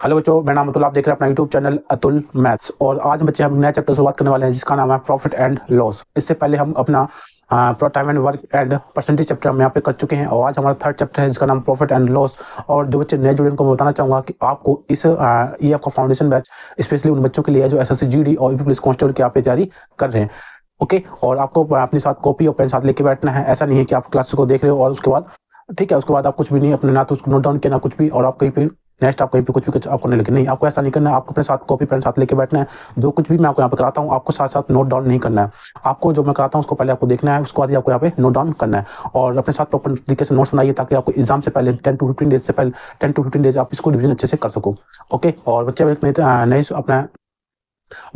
Hello बच्चों, मेरा नाम अतुल। आप देख रहे हैं अपना यूट्यूब चैनल अतुल मैथ्स। और आज बच्चे हम नया चैप्टर शुरुआत करने वाले हैं जिसका नाम है प्रॉफिट एंड लॉस। इससे पहले हम अपना time and work and percentage chapter हम यहाँ पे कर चुके हैं और आज हमारा थर्ड चैप्टर है जिसका नाम प्रॉफिट एंड लॉस। और जो बच्चे नए जुड़े उनको मैं बताना चाहूँगा कि आपको इस ये आपका फाउंडेशन बैच स्पेशली उन बच्चों के लिए है जो एसएससी जीडी और यूपी पुलिस कांस्टेबल की आप तैयारी कर रहे हैं। ओके, और आपको अपने साथ कॉपी और पेन साथ लेके बैठना है। ऐसा नहीं है कि आप क्लास को देख रहे हो और उसके बाद ठीक है उसके बाद आप कुछ भी नहीं अपने ना तो उसको नोट डाउन किया ना कुछ भी, और आप कहीं पे नेक्स्ट आप कहीं पे कुछ आपको नहीं लगे। नहीं, आपको ऐसा नहीं करना है। आपको अपने साथ कॉपी पेन साथ लेके बैठना है। जो कुछ भी मैं आपको यहाँ पे कराता हूँ आपको साथ साथ नोट डाउन नहीं करना है। आपको जो मैं कराता हूँ उसको पहले आपको देखना है, उसके बाद ही आपको यहाँ पे नोट डाउन करना है और अपने साथ प्रॉपर तरीके से नोट्स बनाइए ताकि आपको एग्जाम से पहले 10 to 15 डेज से पहले 10 to 15 डेज आप इसको रिविजन अच्छे से कर सको। ओके, और बच्चे नए अपना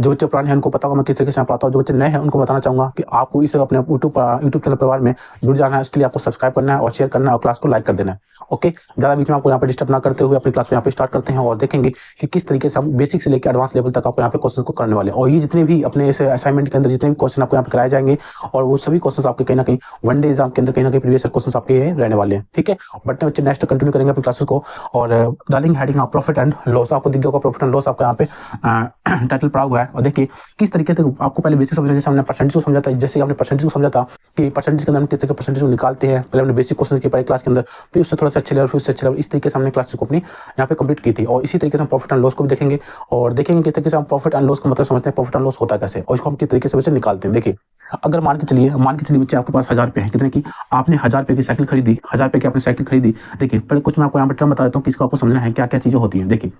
जो बच्चे पुराने हैं उनको पता होगा मैं किस तरीके से पढ़ाता हूँ। जो बच्चे नए हैं उनको बताना चाहूंगा कि आपको इस अपने यूट्यूब चैनल परिवार में जुड़ जाना है। इसके लिए आपको सब्सक्राइब करना है और शेयर करना है और क्लास को लाइक कर देना है। ओके, ज़्यादा बीच में आपको यहाँ पे डिस्टर्ब ना करते हुए अपनी क्लास को यहाँ पे स्टार्ट करते हैं और देखेंगे कि किस तरीके से हम बेसिक से लेकर एडवांस लेवल तक आपको यहाँ पे क्वेश्चन को करने वाले हैं। और ये जितने भी अपने इस असाइनमेंट के अंदर जितने भी क्वेश्चन आपको यहाँ पे कराए जाएंगे और वो सभी क्वेश्चन आपके कहीं ना कहीं वन डे एग्जाम के अंदर कहीं ना कहीं प्रीवियस क्वेश्चन आपके रहने वाले हैं। ठीक है, बढ़ते बच्चे नेक्स्ट कंटिन्यू करेंगे अपनी क्लासेस को और डालेंगे हेडिंग प्रॉफिट एंड लॉस। आपको दिख गया प्रॉफिट एंड लॉस आपका यहाँ पे टाइटल पड़ा हुआ है। और देखिए किस तरीके से आपको पहले बेसिक समझना, जैसे हमने परसेंटेज को समझा था, जैसे आपने परसेंटेज को समझा था कि परसेंटेज के अंदर हम किस तरह के परसेंटेज को निकालते हैं। पहले हमने बेसिक क्वेश्चन की पढ़ाई क्लास के अंदर, फिर उससे थोड़ा सा अच्छे लेवल, फिर उससे अच्छे लेवल, इस तरीके से हमने क्लासेस को अपनी यहाँ पे कंप्लीट की थी। और इसी तरीके से हम प्रॉफिट एंड लॉस को भी देखेंगे और देखेंगे किस तरीके से हम प्रॉफिट एंड लॉस का मतलब समझते हैं, प्रॉफिट एंड लॉस होता कैसे और इसको हम किस तरीके से वैसे निकालते हैं। देखिए अगर मान के चलिए बच्चे आपके पास 1000 रुपये है, कितने की आपने 1000 रुपये की साइकिल खरीदी, 1000 रुपये की आपने साइकिल खरीदी। देखिए पहले कुछ मैं आपको यहाँ पे टर्म बता देता हूँ कि इसको आपको समझना है क्या क्या चीजें होती हैं। देखिए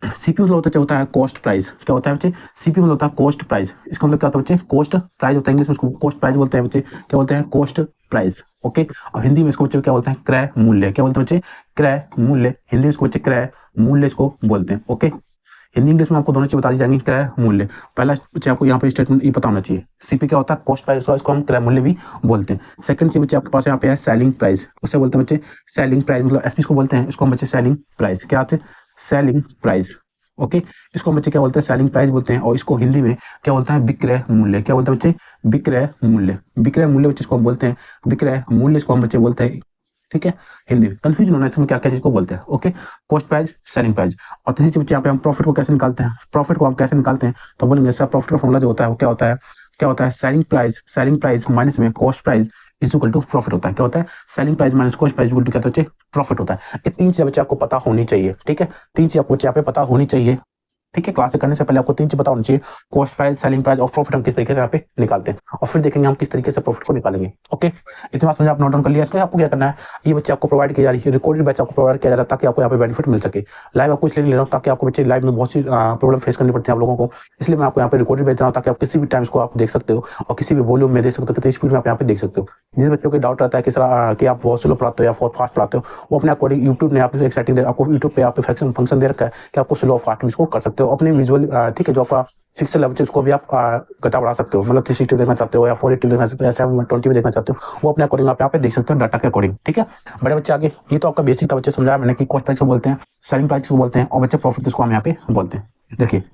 सीपीयू मतलब होता है कॉस्ट प्राइस। क्या होता है बच्चे? सीपीयू मतलब होता है कॉस्ट प्राइस। इसका मतलब क्या होता है बच्चे? कॉस्ट प्राइस होता है, इंग्लिश में इसको कॉस्ट प्राइस बोलते हैं बच्चे। क्या बोलते हैं? Cost price. ओके, और हिंदी में इसको बच्चे क्या बोलते हैं? क्रय मूल्य। क्या बोलते हैं बच्चे? क्रय मूल्य। हिंदी में इसको बच्चे क्रय मूल्य इसको बोलते हैं। ओके, हिंदी इंग्लिश में आपको दोनों चीज बता दी जाएंगी। क्रय मूल्य पहला बच्चे आपको यहाँ पे स्टेटमेंट ये पता होना चाहिए। सीपी क्या होता है? कॉस्ट प्राइस, इसको हम क्रय मूल्य भी बोलते हैं। सेकंड चीज बच्चे आपके पास यहाँ पे है सेलिंग प्राइस। उससे बोलते हैं बच्चे सेलिंग प्राइस, मतलब एसपी को बोलते हैं, इसको हम बच्चे सेलिंग प्राइस। क्या आते हैं? Selling price. ओके, इसको बच्चे क्या बोलते हैं? सेलिंग प्राइस बोलते हैं। और इसको हिंदी में क्या बोलते हैं? विक्रय मूल्य। क्या बोलते हैं बच्चे? विक्रय मूल्य। विक्रय मूल्य बच्चे इसको हम बोलते हैं विक्रय मूल्य, इसको हम बच्चे बोलते हैं। ठीक है, हिंदी में कंफ्यूजन होना है इसमें क्या क्या चीज को बोलते हैं। Okay, cost price, selling price. और तीसरी चीज बच्चे यहाँ पे हम प्रॉफिट को कैसे निकालते हैं। प्रॉफिट को हम कैसे निकालते हैं तो बोलेंगे सर प्रॉफिट का फॉर्मूला जो होता है वो क्या होता है? सेलिंग प्राइस माइनस में cost price is equal to profit होता है। क्या होता है? Selling price minus cost price equal to क्या होता है? प्रॉफिट होता है। ये तीन चीजें बच्चे आपको पता होनी चाहिए। ठीक है, तीन चीज आपको यहाँ पे पता होनी चाहिए। ठीक है, क्लास करने से पहले आपको तीन चीज पता होनी चाहिए, कॉस्ट प्राइस, सेलिंग प्राइस और प्रॉफिट हम किस तरीके से यहाँ पे निकालते हैं और फिर देखेंगे हम किस तरीके से प्रॉफिट को निकालेंगे। ओके, इतना समझ आप नोट डाउन कर लिया। इसको आपको क्या करना है, ये बच्चे आपको प्रोवाइड किया जा रही है, रिकॉर्डेड बैच आपको प्रोवाइड किया जा रहा है ताकि आपको यहाँ पे बेनिफिट मिल सके। लाइव आपको इसलिए ले रहा हूँ ताकि आपको बच्चे लाइव में बहुत सी प्रॉब्लम फेस करनी पड़ती है आप लोगों को, इसलिए मैं आपको यहाँ पे रिकॉर्डेड भेज रहा हूँ ताकि आप किसी भी टाइम को आप देख सकते हो और किसी भी वॉल्यूम में देख सकते हो, कितनी स्पीड में आप यहाँ पे देख सकते हो। जिन बच्चों को डाउट रहता है कि आप बहुत स्लो पढ़ाते हो या बहुत फास्ट पढ़ाते हो, वो अपने अकॉर्डिंग यूट्यूब ने आपको एक सेटिंग आपको यूट्यूब पे आप फंक्शन दे रखा है कि आपको स्लो फास्ट इसको कर सकते हो अपने विजुअल। ठीक है, जो आपका फिक्सल लेवल उसको भी आप घटा बढ़ा सकते हो, मतलब 360 देखना चाहते हो या 480 देखना चाहते हो या 720 में देखना चाहते हो, वो अपने अकॉर्डिंग आप यहाँ पे देख सकते हो डाटा के अकॉर्डिंग। ठीक है, बड़े बच्चे आगे ये तो आपका बेसिक था बच्चे, समझाया मैंने कि कॉस्ट प्राइस को बोलते हैं, सेलिंग प्राइस को बोलते हैं और बच्चे प्रॉफिट किसको हम यहाँ पे बोलते हैं। देखिए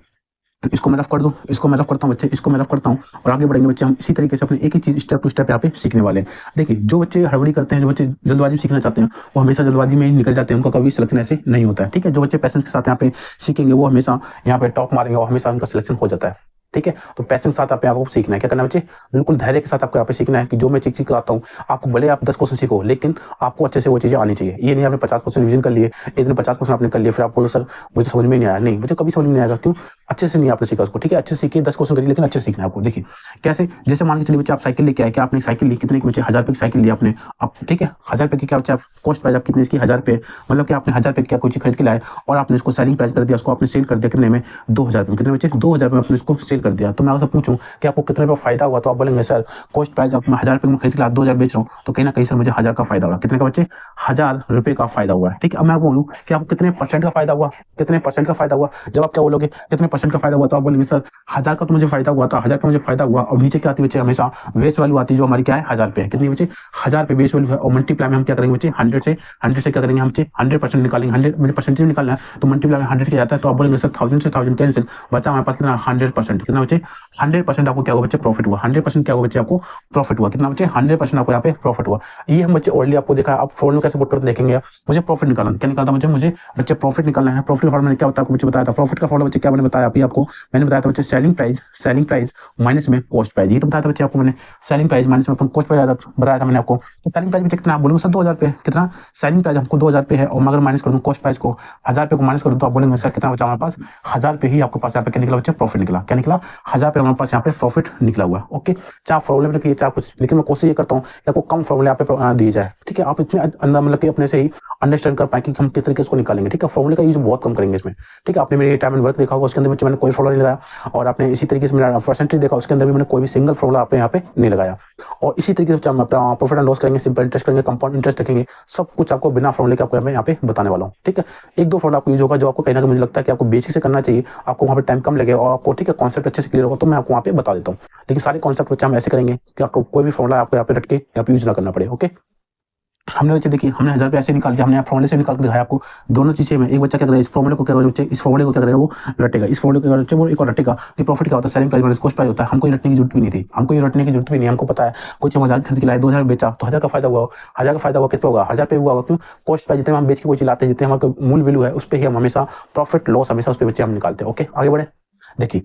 तो इसको मैं रफ कर दूं, इसको मैं रफ करता हूं बच्चे, इसको मैं रफ करता हूं और आगे बढ़ेंगे बच्चे हम इसी तरीके से अपने एक ही चीज स्टेप टू स्टेप यहाँ पे सीखने वाले हैं। देखिए जो बच्चे हड़बड़ी करते हैं, जो बच्चे जल्दबाजी में सीखना चाहते हैं वो हमेशा जल्दबाजी में ही निकल जाते हैं, उनका कभी सिलेक्शन ऐसे नहीं होता है। ठीक है, जो बच्चे पैसेंस के साथ यहाँ पे सीखेंगे वो हमेशा यहाँ पे टॉप मारेंगे और हमेशा उनका सिलेक्शन हो जाता है। ठीक है, तो पैसे के साथ आपको सीखना है। क्या करना है बच्चे? बिल्कुल धैर्य के साथ आपको यहाँ पे सीखना है कि जो मैं चीज कराता हूँ आपको भले आप 10 क्वेश्चन सीखो लेकिन आपको अच्छे से वो चीजें आनी चाहिए। ये नहीं आपने 50 क्वेश्चन रिवीजन कर लिए, एक दिन 50 क्वेश्चन आपने कर लिए फिर आप बोलो सर मुझे समझ में नहीं आया। नहीं, मुझे कभी समझ में नहीं आएगा, क्यों? अच्छे से नहीं आपने सीखा उसको। ठीक है, अच्छे से सीखिए, 10 क्वेश्चन करिए लेकिन अच्छे सीखना है आपको। देखिए कैसे, जैसे मान के चलिए बच्चे आप साइकिल लेके आए, क्या आपने साइकिल ली, कितने की बच्चे? 1000 रुपये की साइकिल ली आपने। आप ठीक है 1000 रुपये की क्या बच्चे आप कॉस्ट प्राइस आप कितने इसकी? 1000 रुपये, मतलब कि आपने 1000 रुपये क्या कोई चीज खरीद के लाए और आपने इसको सेलिंग प्राइस कर दिया, उसको आपने सेल कर दिया कितने में? 2000 रुपये। कितने बच्चे? 2000 रुपये आपने इसको सेल कर दिया। तो मैं आपसे पूछूं कि आपको कितने रुपये फायदा हुआ, तो आप बोलेंगे सर कॉस्ट प्राइस आप 1000 रुपये में खरीद के 2000 बेच रहा हूँ तो कहीं ना कहीं सर मुझे 1000 का फायदा हुआ। कितने का बच्चे? 1000 रुपये का फायदा हुआ है। ठीक है, अब मैं बोलूँ कि आपको कितने परसेंट का फायदा हुआ, कितने परसेंट का फायदा हुआ? जब आप क्या बोलोगे कितने परसेंट का फायदा हुआ तो आप बोलेंगे सर 1000 का तो मुझे फायदा हुआ था, 1000 का मुझे फायदा हुआ। और नीचे क्या आती है बच्चे? हमेशा बेस वैल्यू आती है जो हमारी क्या है? 1000 रुपये। कितनी बच्चे? 1000 रुपये बेस वैल्यू है और मल्टीप्लाई में हम क्या करेंगे बच्चे? 100 से क्या करेंगे हम बच्चे? 100% निकालेंगे। 100 परसेंटेज निकालना है तो मल्टीप्लाई में 100 किया जाता है। तो आप बोलेंगे सर 1000 से 1000 कैंसिल, बचा हमारे पास कितना? 100%। कितना बच्चे 100% आपको क्या होगा बच्चे प्रॉफिट हुआ, 100% क्या होगा बच्चे आपको प्रॉफिट हुआ, कितना बच्चे 100% आपको यहाँ पे प्रॉफिट हुआ। ये हम बच्चे ऑलरेडी आपको देखा, आप फॉर्मूला कैसे पुट करके देखेंगे, मुझे प्रॉफिट निकालना, क्या निकालता मुझे बच्चे प्रॉफिट निकालना है। प्रॉफिट का फॉर्मूला क्या होता है आपको बच्चे बताया था, प्रॉफिट का फॉर्मूला बच्चे क्या मैंने बताया अभी आपको, मैंने बताया था बच्चे सेलिंग प्राइस माइनस में कॉस्ट प्राइस, ये तो बताया था बच्चे आपको मैंने, सेलिंग प्राइस माइनस में कॉस्ट प्राइस बताया था मैंने आपको। तो सेलिंग प्राइस बच्चे कितना आप बोलेंगे सर 2000 रुपये, कितना सेलिंग प्राइस हमको 2000 रुपये है, और मैं अगर माइनस कर दूं कॉस्ट प्राइस को 1000 रुपये को माइनस कर दूं तो आप बोलेंगे सर कितना बचा हमारे पास 1000 रुपये ही आपके पास यहाँ पे क्या निकला बच्चे प्रॉफिट निकला, क्या निकला 1000 रुपये हमारे पास यहाँ पे प्रॉफिट निकला हुआ। ओके, चाहे फॉर्मूले में रखिए चाहे कुछ, लेकिन मैं कोशिश ये करता हूँ कि आपको कम फॉर्मूले यहाँ पे दिए जाए, ठीक है, आप इतने अंदर मतलब कि अपने से ही अंडरस्टैंड कर पाए कि हम किस तरीके से निकालेंगे, ठीक है, फॉर्मूले का यूज बहुत कम करेंगे इसमें, ठीक है। आपने मेरे टाइम एंड वर्क देखा होगा, उसके अंदर बच्चे मैंने कोई फॉर्मूला नहीं लगाया, और आपने इसी तरीके से मेरा परसेंटेज देखा, उसके अंदर भी मैंने कोई भी सिंगल फॉर्मूला आपने यहाँ पे नहीं लगाया। और इसी तरीके से हम अपना प्रॉफिट एंड लॉस करेंगे, सिंपल इंटरेस्ट करेंगे, कंपाउंड इंटरेस्ट रखेंगे, सब कुछ आपको बिना फॉर्मूले के आपको यहाँ पे बताने वाला हूँ, ठीक है। एक दो फॉर्मूला आपको यूज होगा जो आपको कहीं ना कहीं मुझे लगता है कि आपको बेसिक से करना चाहिए, आपको वहाँ पे टाइम कम लगेगा और आपको ठीक है कॉन्सेप्ट अच्छे से क्लियर होगा, तो मैं आपको वहाँ पे बता देता हूँ। लेकिन सारे कॉन्सेप्ट बच्चे हम ऐसे करेंगे कि आपको कोई भी फॉर्मूला आपको यहाँ पे रट के यहाँ पे यूज ना करना पड़े। ओके, हमने बच्चे देखिए हमने 1000 रुपये ऐसे निकाल दिया, हमने फॉर्मूले से निकाल के दिखाया आपको दोनों चीजें में। एक बच्चा क्या करेगा, इस फॉर्मूले को क्या करेगा बच्चे, इस फॉर्मूले को क्या करेगा वो रटेगा, इस फॉर्मूले को रटेगा वो एक और रटेगा कि प्रॉफिट क्या होता है, selling price minus cost price होता है। हमको ये रटने की जरूरत भी नहीं थी, हमको ये रटने की जरूरत भी नहीं, हमको पता है कुछ हम 1000 खरीद के लाए 2000 बेचा तो 1000 का फायदा हुआ, 1000 का फायदा हुआ कितना होगा 1000 पे हुआ होगा, क्यों कॉस्ट प्राइस जितने हम बेच के कोई चिल्लाते हैं, जितने हमारे मूल वैल्यू है उस पर ही हम हमेशा प्रॉफिट लॉस हमेशा उस पर बच्चे हम निकालते हैं। ओके, आगे बढ़े। देखिए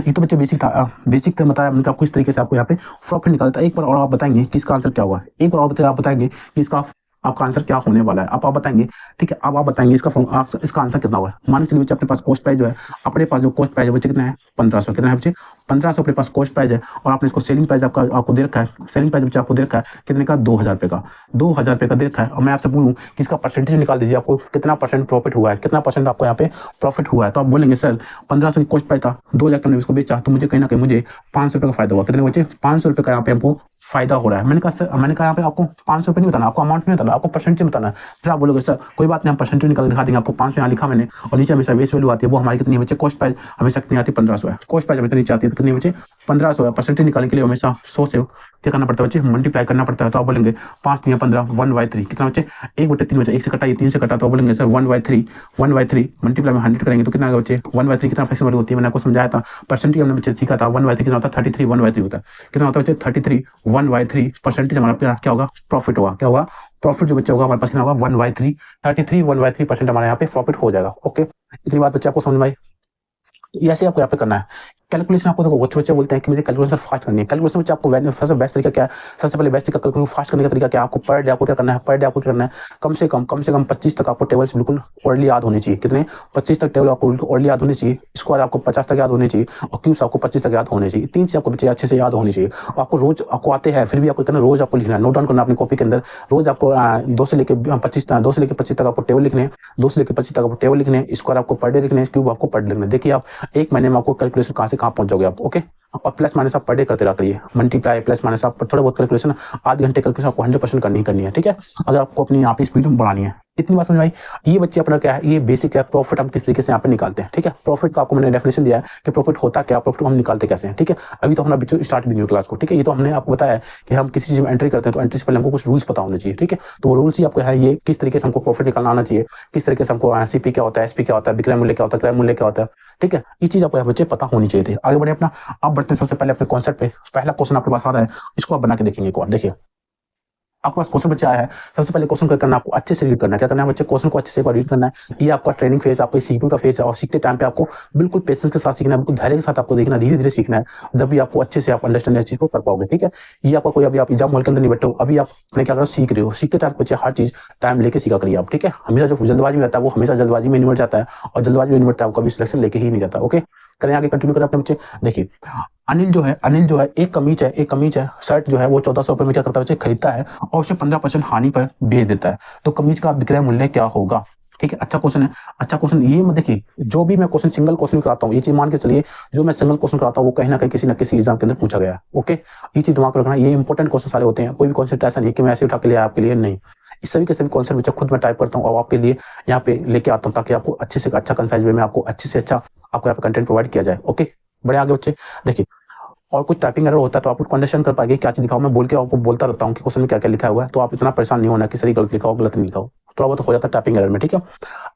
ये तो बच्चे बेसिक था, बेसिक पे बताया मैंने आपको इस तरीके से आपको यहाँ पे प्रॉफिट निकालता है। एक बार और आप बताएंगे कि इसका आंसर क्या होगा, एक बार और आप बताएंगे कि इसका आपका आंसर क्या होने वाला है, आप बताएंगे, ठीक है। अब आप बताएंगे इसका आंसर कितना होगा। मान के चलिए बच्चे अपने पास कॉस्ट प्राइस जो है, अपने पास जो कॉस्ट प्राइस है बच्चे कितना है 1500, कितना है बच्चे 1500 अपने पास कॉस्ट प्राइस है, और आपने इसको सेलिंग प्राइस आपको दे रखा है, सेलिंग प्राइस बच्चे आपको दे रखा है कितने का 2000 रुपये का, 2000 रुपये का दे रखा है। और मैं आपसे बोलूँ कि इसका परसेंटेज निकाल दीजिए, आपको कितना परसेंट प्रॉफिट हुआ है, कितना परसेंट आपको यहाँ पे प्रॉफिट हुआ है। तो आप बोलेंगे सर 1500 की कॉस्ट प्राइस था, 2000 का इसको बेचा तो मुझे कहीं ना कहीं मुझे 500 रुपये का फायदा हुआ, कितने बच्चे 500 रुपये का यहाँ पे हमको फायदा हो रहा है। मैंने कहा यहाँ पे आपको 500 रुपये नहीं बताना, आपको अमाउंट नहीं बताना, आपको परसेंटेज बताना है। फिर आप बोलोगे सर कोई बात नहीं, हम परसेंटेज निकाल दिखा देंगे आपको, 500 यहाँ लिखा मैंने, और नीचे हमेशा बेस वैल्यू आती है, वो हमारी कितनी है बच्चे कॉस्ट प्राइस हमेशा कितनी आती है 1500 है, कॉस्ट प्राइस हमेशा नीचे आती है कितनी बच्चे 1500 है। परसेंटेज निकालने के लिए हमेशा 100 से क्या करना पड़ता है बच्चे मल्टीप्लाई करना पड़ता है। तो आप बोलेंगे 5 3 15 1/3 कितना बच्चे 1/3 बच्चे, 1 से कटा ये 3 से कटा, तो आप बोलेंगे सर 1/3 मल्टीप्लाई में 100 करेंगे तो कितना आएगा बच्चे 1/3 कितना फ्रैक्शन वैल्यू होती है, मैंने आपको समझाया था। परसेंटेज हमने बच्चे सीखा था 1/3 कितना होता है 33 1/3 होता है, कितना होता है बच्चे 33 1/3 परसेंटेज हमारा क्या होगा प्रॉफिट होगा, क्या होगा प्रॉफिट जो बच्चा होगा हमारे पास कितना होगा 1/3 33 1/3% हमारे यहाँ पे प्रॉफिट हो जाएगा। ओके, इतनी बात बच्चे आपको समझ में आई। ऐसे आपको यहाँ पे करना है कैलकुलेशन। आपको देखो बच्चे बोलते हैं कि मुझे कैलकुलेशन फास्ट करनी है, कैलकुलेशन में आपको सबसे बेस्ट तरीका क्या है, सबसे पहले बेस्ट तरीका कैलकुलेशन फास्ट करने का तरीका क्या है, आपको पर डे आपको क्या करना है, पर डे आपको क्या करना है कम से कम 25 तक आपको टेबल्स बिल्कुल ओरली याद होनी चाहिए। कितने 25 तक टेबल आपको ओरली याद होनी चाहिए, स्क्वायर आपको 50 तक याद होनी चाहिए, और क्यूब्स आपको 25 तक याद होने चाहिए। 3 चीज आपको बच्चे अच्छे से याद होनी चाहिए। और आपको रोज आपको आते हैं फिर भी आपको करना, रोज आपको लिखना है, नोट डाउन करना अपनी कॉपी के अंदर। रोज आपको 2 से लेकर 25 तक आपको टेबल लिखने हैं, 2 से लेकर 25 तक आपको टेबल लिखने हैं, स्क्वायर आपको पर डे लिखने हैं, क्यूब आपको पर डे लिखना है। देखिए आप एक महीने में आपको कैलकुलेशन कहाँ से कहाँ पहुंच जाओगे आप। ओके, और प्लस माइनस आप पर डे करते रहिए, मल्टीप्लाई प्लस माइनस आप थोड़ा बहुत कैलकुलेशन आधे घंटे कैलकुलेशन आपको 100% करनी है, ठीक है, अगर आपको अपनी यहाँ पे स्पीड बढ़ानी है। इतनी बात समझ में आई। ये बच्चे अपना क्या है, ये बेसिक है, प्रॉफिट हम किस तरीके से यहाँ पे निकालते हैं, ठीक है। प्रॉफिट का आपको मैंने डेफिनेशन दिया है कि प्रॉफिट होता क्या, प्रॉफिट को हम निकालते कैसे हैं, ठीक है। अभी तो हमारा बच्चों स्टार्ट भी नहीं हुआ क्लास को, ठीक है। ये तो हमने आपको बताया कि हम किसी चीज में एंट्री करते हैं तो एंट्री से पहले हमको कुछ रूल्स पता होने चाहिए, ठीक है। तो वो रूल्स ही आपको है ये किस तरीके से हमको प्रॉफिट निकालना आना चाहिए, किस तरीके से हमको सीपी क्या होता है, एसपी क्या होता है, विक्रय मूल्य क्या होता है, क्रय मूल्य क्या होता है, ठीक है। ये चीज आपको बच्चे पता होनी चाहिए थी। आगे बढ़े अपना, आप बढ़ते हैं सबसे पहले अपने कॉन्सेप्ट पे। पहला क्वेश्चन आपके पास आ रहा है, इसको आप बना के देखेंगे एक बार। देखिए आपके पास क्वेश्चन बच्चा आया है, सबसे पहले क्वेश्चन क्या करना है आपको अच्छे से रीड करना है। क्या करना है बच्चे, क्वेश्चन को अच्छे से रीड करना है। ये आपका ट्रेनिंग फेज, आपका सीखने का फेज है, और सीखते टाइम पे आपको बिल्कुल पेशेंस के साथ सीखना है, बिल्कुल धैर्य के साथ आपको देखना, धीरे धीरे सीखना है, जब भी आपको अच्छे से आप अंडरस्टैंड चीज को कर पाओगे, ठीक है। ये आपका कोई अभी आप एग्जाम हॉल के अंदर नहीं बैठे हो, अभी आप अपने क्या करो सीख रहे हो, सीखते टाइम बच्चे हर चीज टाइम लेके सीखा करिए आप, ठीक है। हमेशा जो जल्दबाजी में रहता है वो हमेशा जल्दबाजी में निमट जाता है, और जल्दबाजी में निमटता है वो कभी सिलेक्शन लेके ही नहीं जाता। ओके, करें आगे, कंटिन्यू करें अपने बच्चे। देखिए अनिल जो है एक कमीज है शर्ट जो है वो 1400 रुपए में क्या करता है बच्चे खरीदता है, और उसे 15% हानि पर बेच देता है। तो कमीज का विक्रय मूल्य क्या होगा, ठीक है। अच्छा क्वेश्चन है, अच्छा क्वेश्चन। ये मत देखिए, जो भी मैं क्वेश्चन सिंगल क्वेश्चन कराता हूँ, ये चीज मान के चलिए, जो मैं सिंगल क्वेश्चन कराता हूँ वो कहीं ना कहीं किसी न किसी एग्जाम के अंदर पूछा गया है। ओके, ये चीज दिमाग में रखना, ये इंपॉर्टेंट क्वेश्चन सारे होते हैं। कोई भी कॉन्सेप्ट ऐसा नहीं कि मैं ऐसे उठा के लिया आपके लिए, नहीं। इस सभी के सभी कॉन्सेप्ट बच्चा खुद मैं टाइप करता हूँ और आपके लिए यहाँ पे लेके आता हूँ, ताकि आपको अच्छे से अच्छा कंसाइज वे में आपको अच्छे से अच्छा आपको यहाँ पे कंटेंट प्रोवाइड किया जाए। ओके, बड़े आगे बच्चे। देखिए और कुछ टाइपिंग एरर होता है तो आप उसको अंडरस्टैंड कर पाएंगे क्या चीज लिखा हो। मैं बोल के आपको बोलता रहता हूँ कि क्वेश्चन में क्या क्या लिखा हुआ है, तो आप इतना परेशान नहीं होना कि सही गलत लिखा हो गलत नहीं लिखा हो, थोड़ा बहुत हो जाता है टाइपिंग एरर में, ठीक है।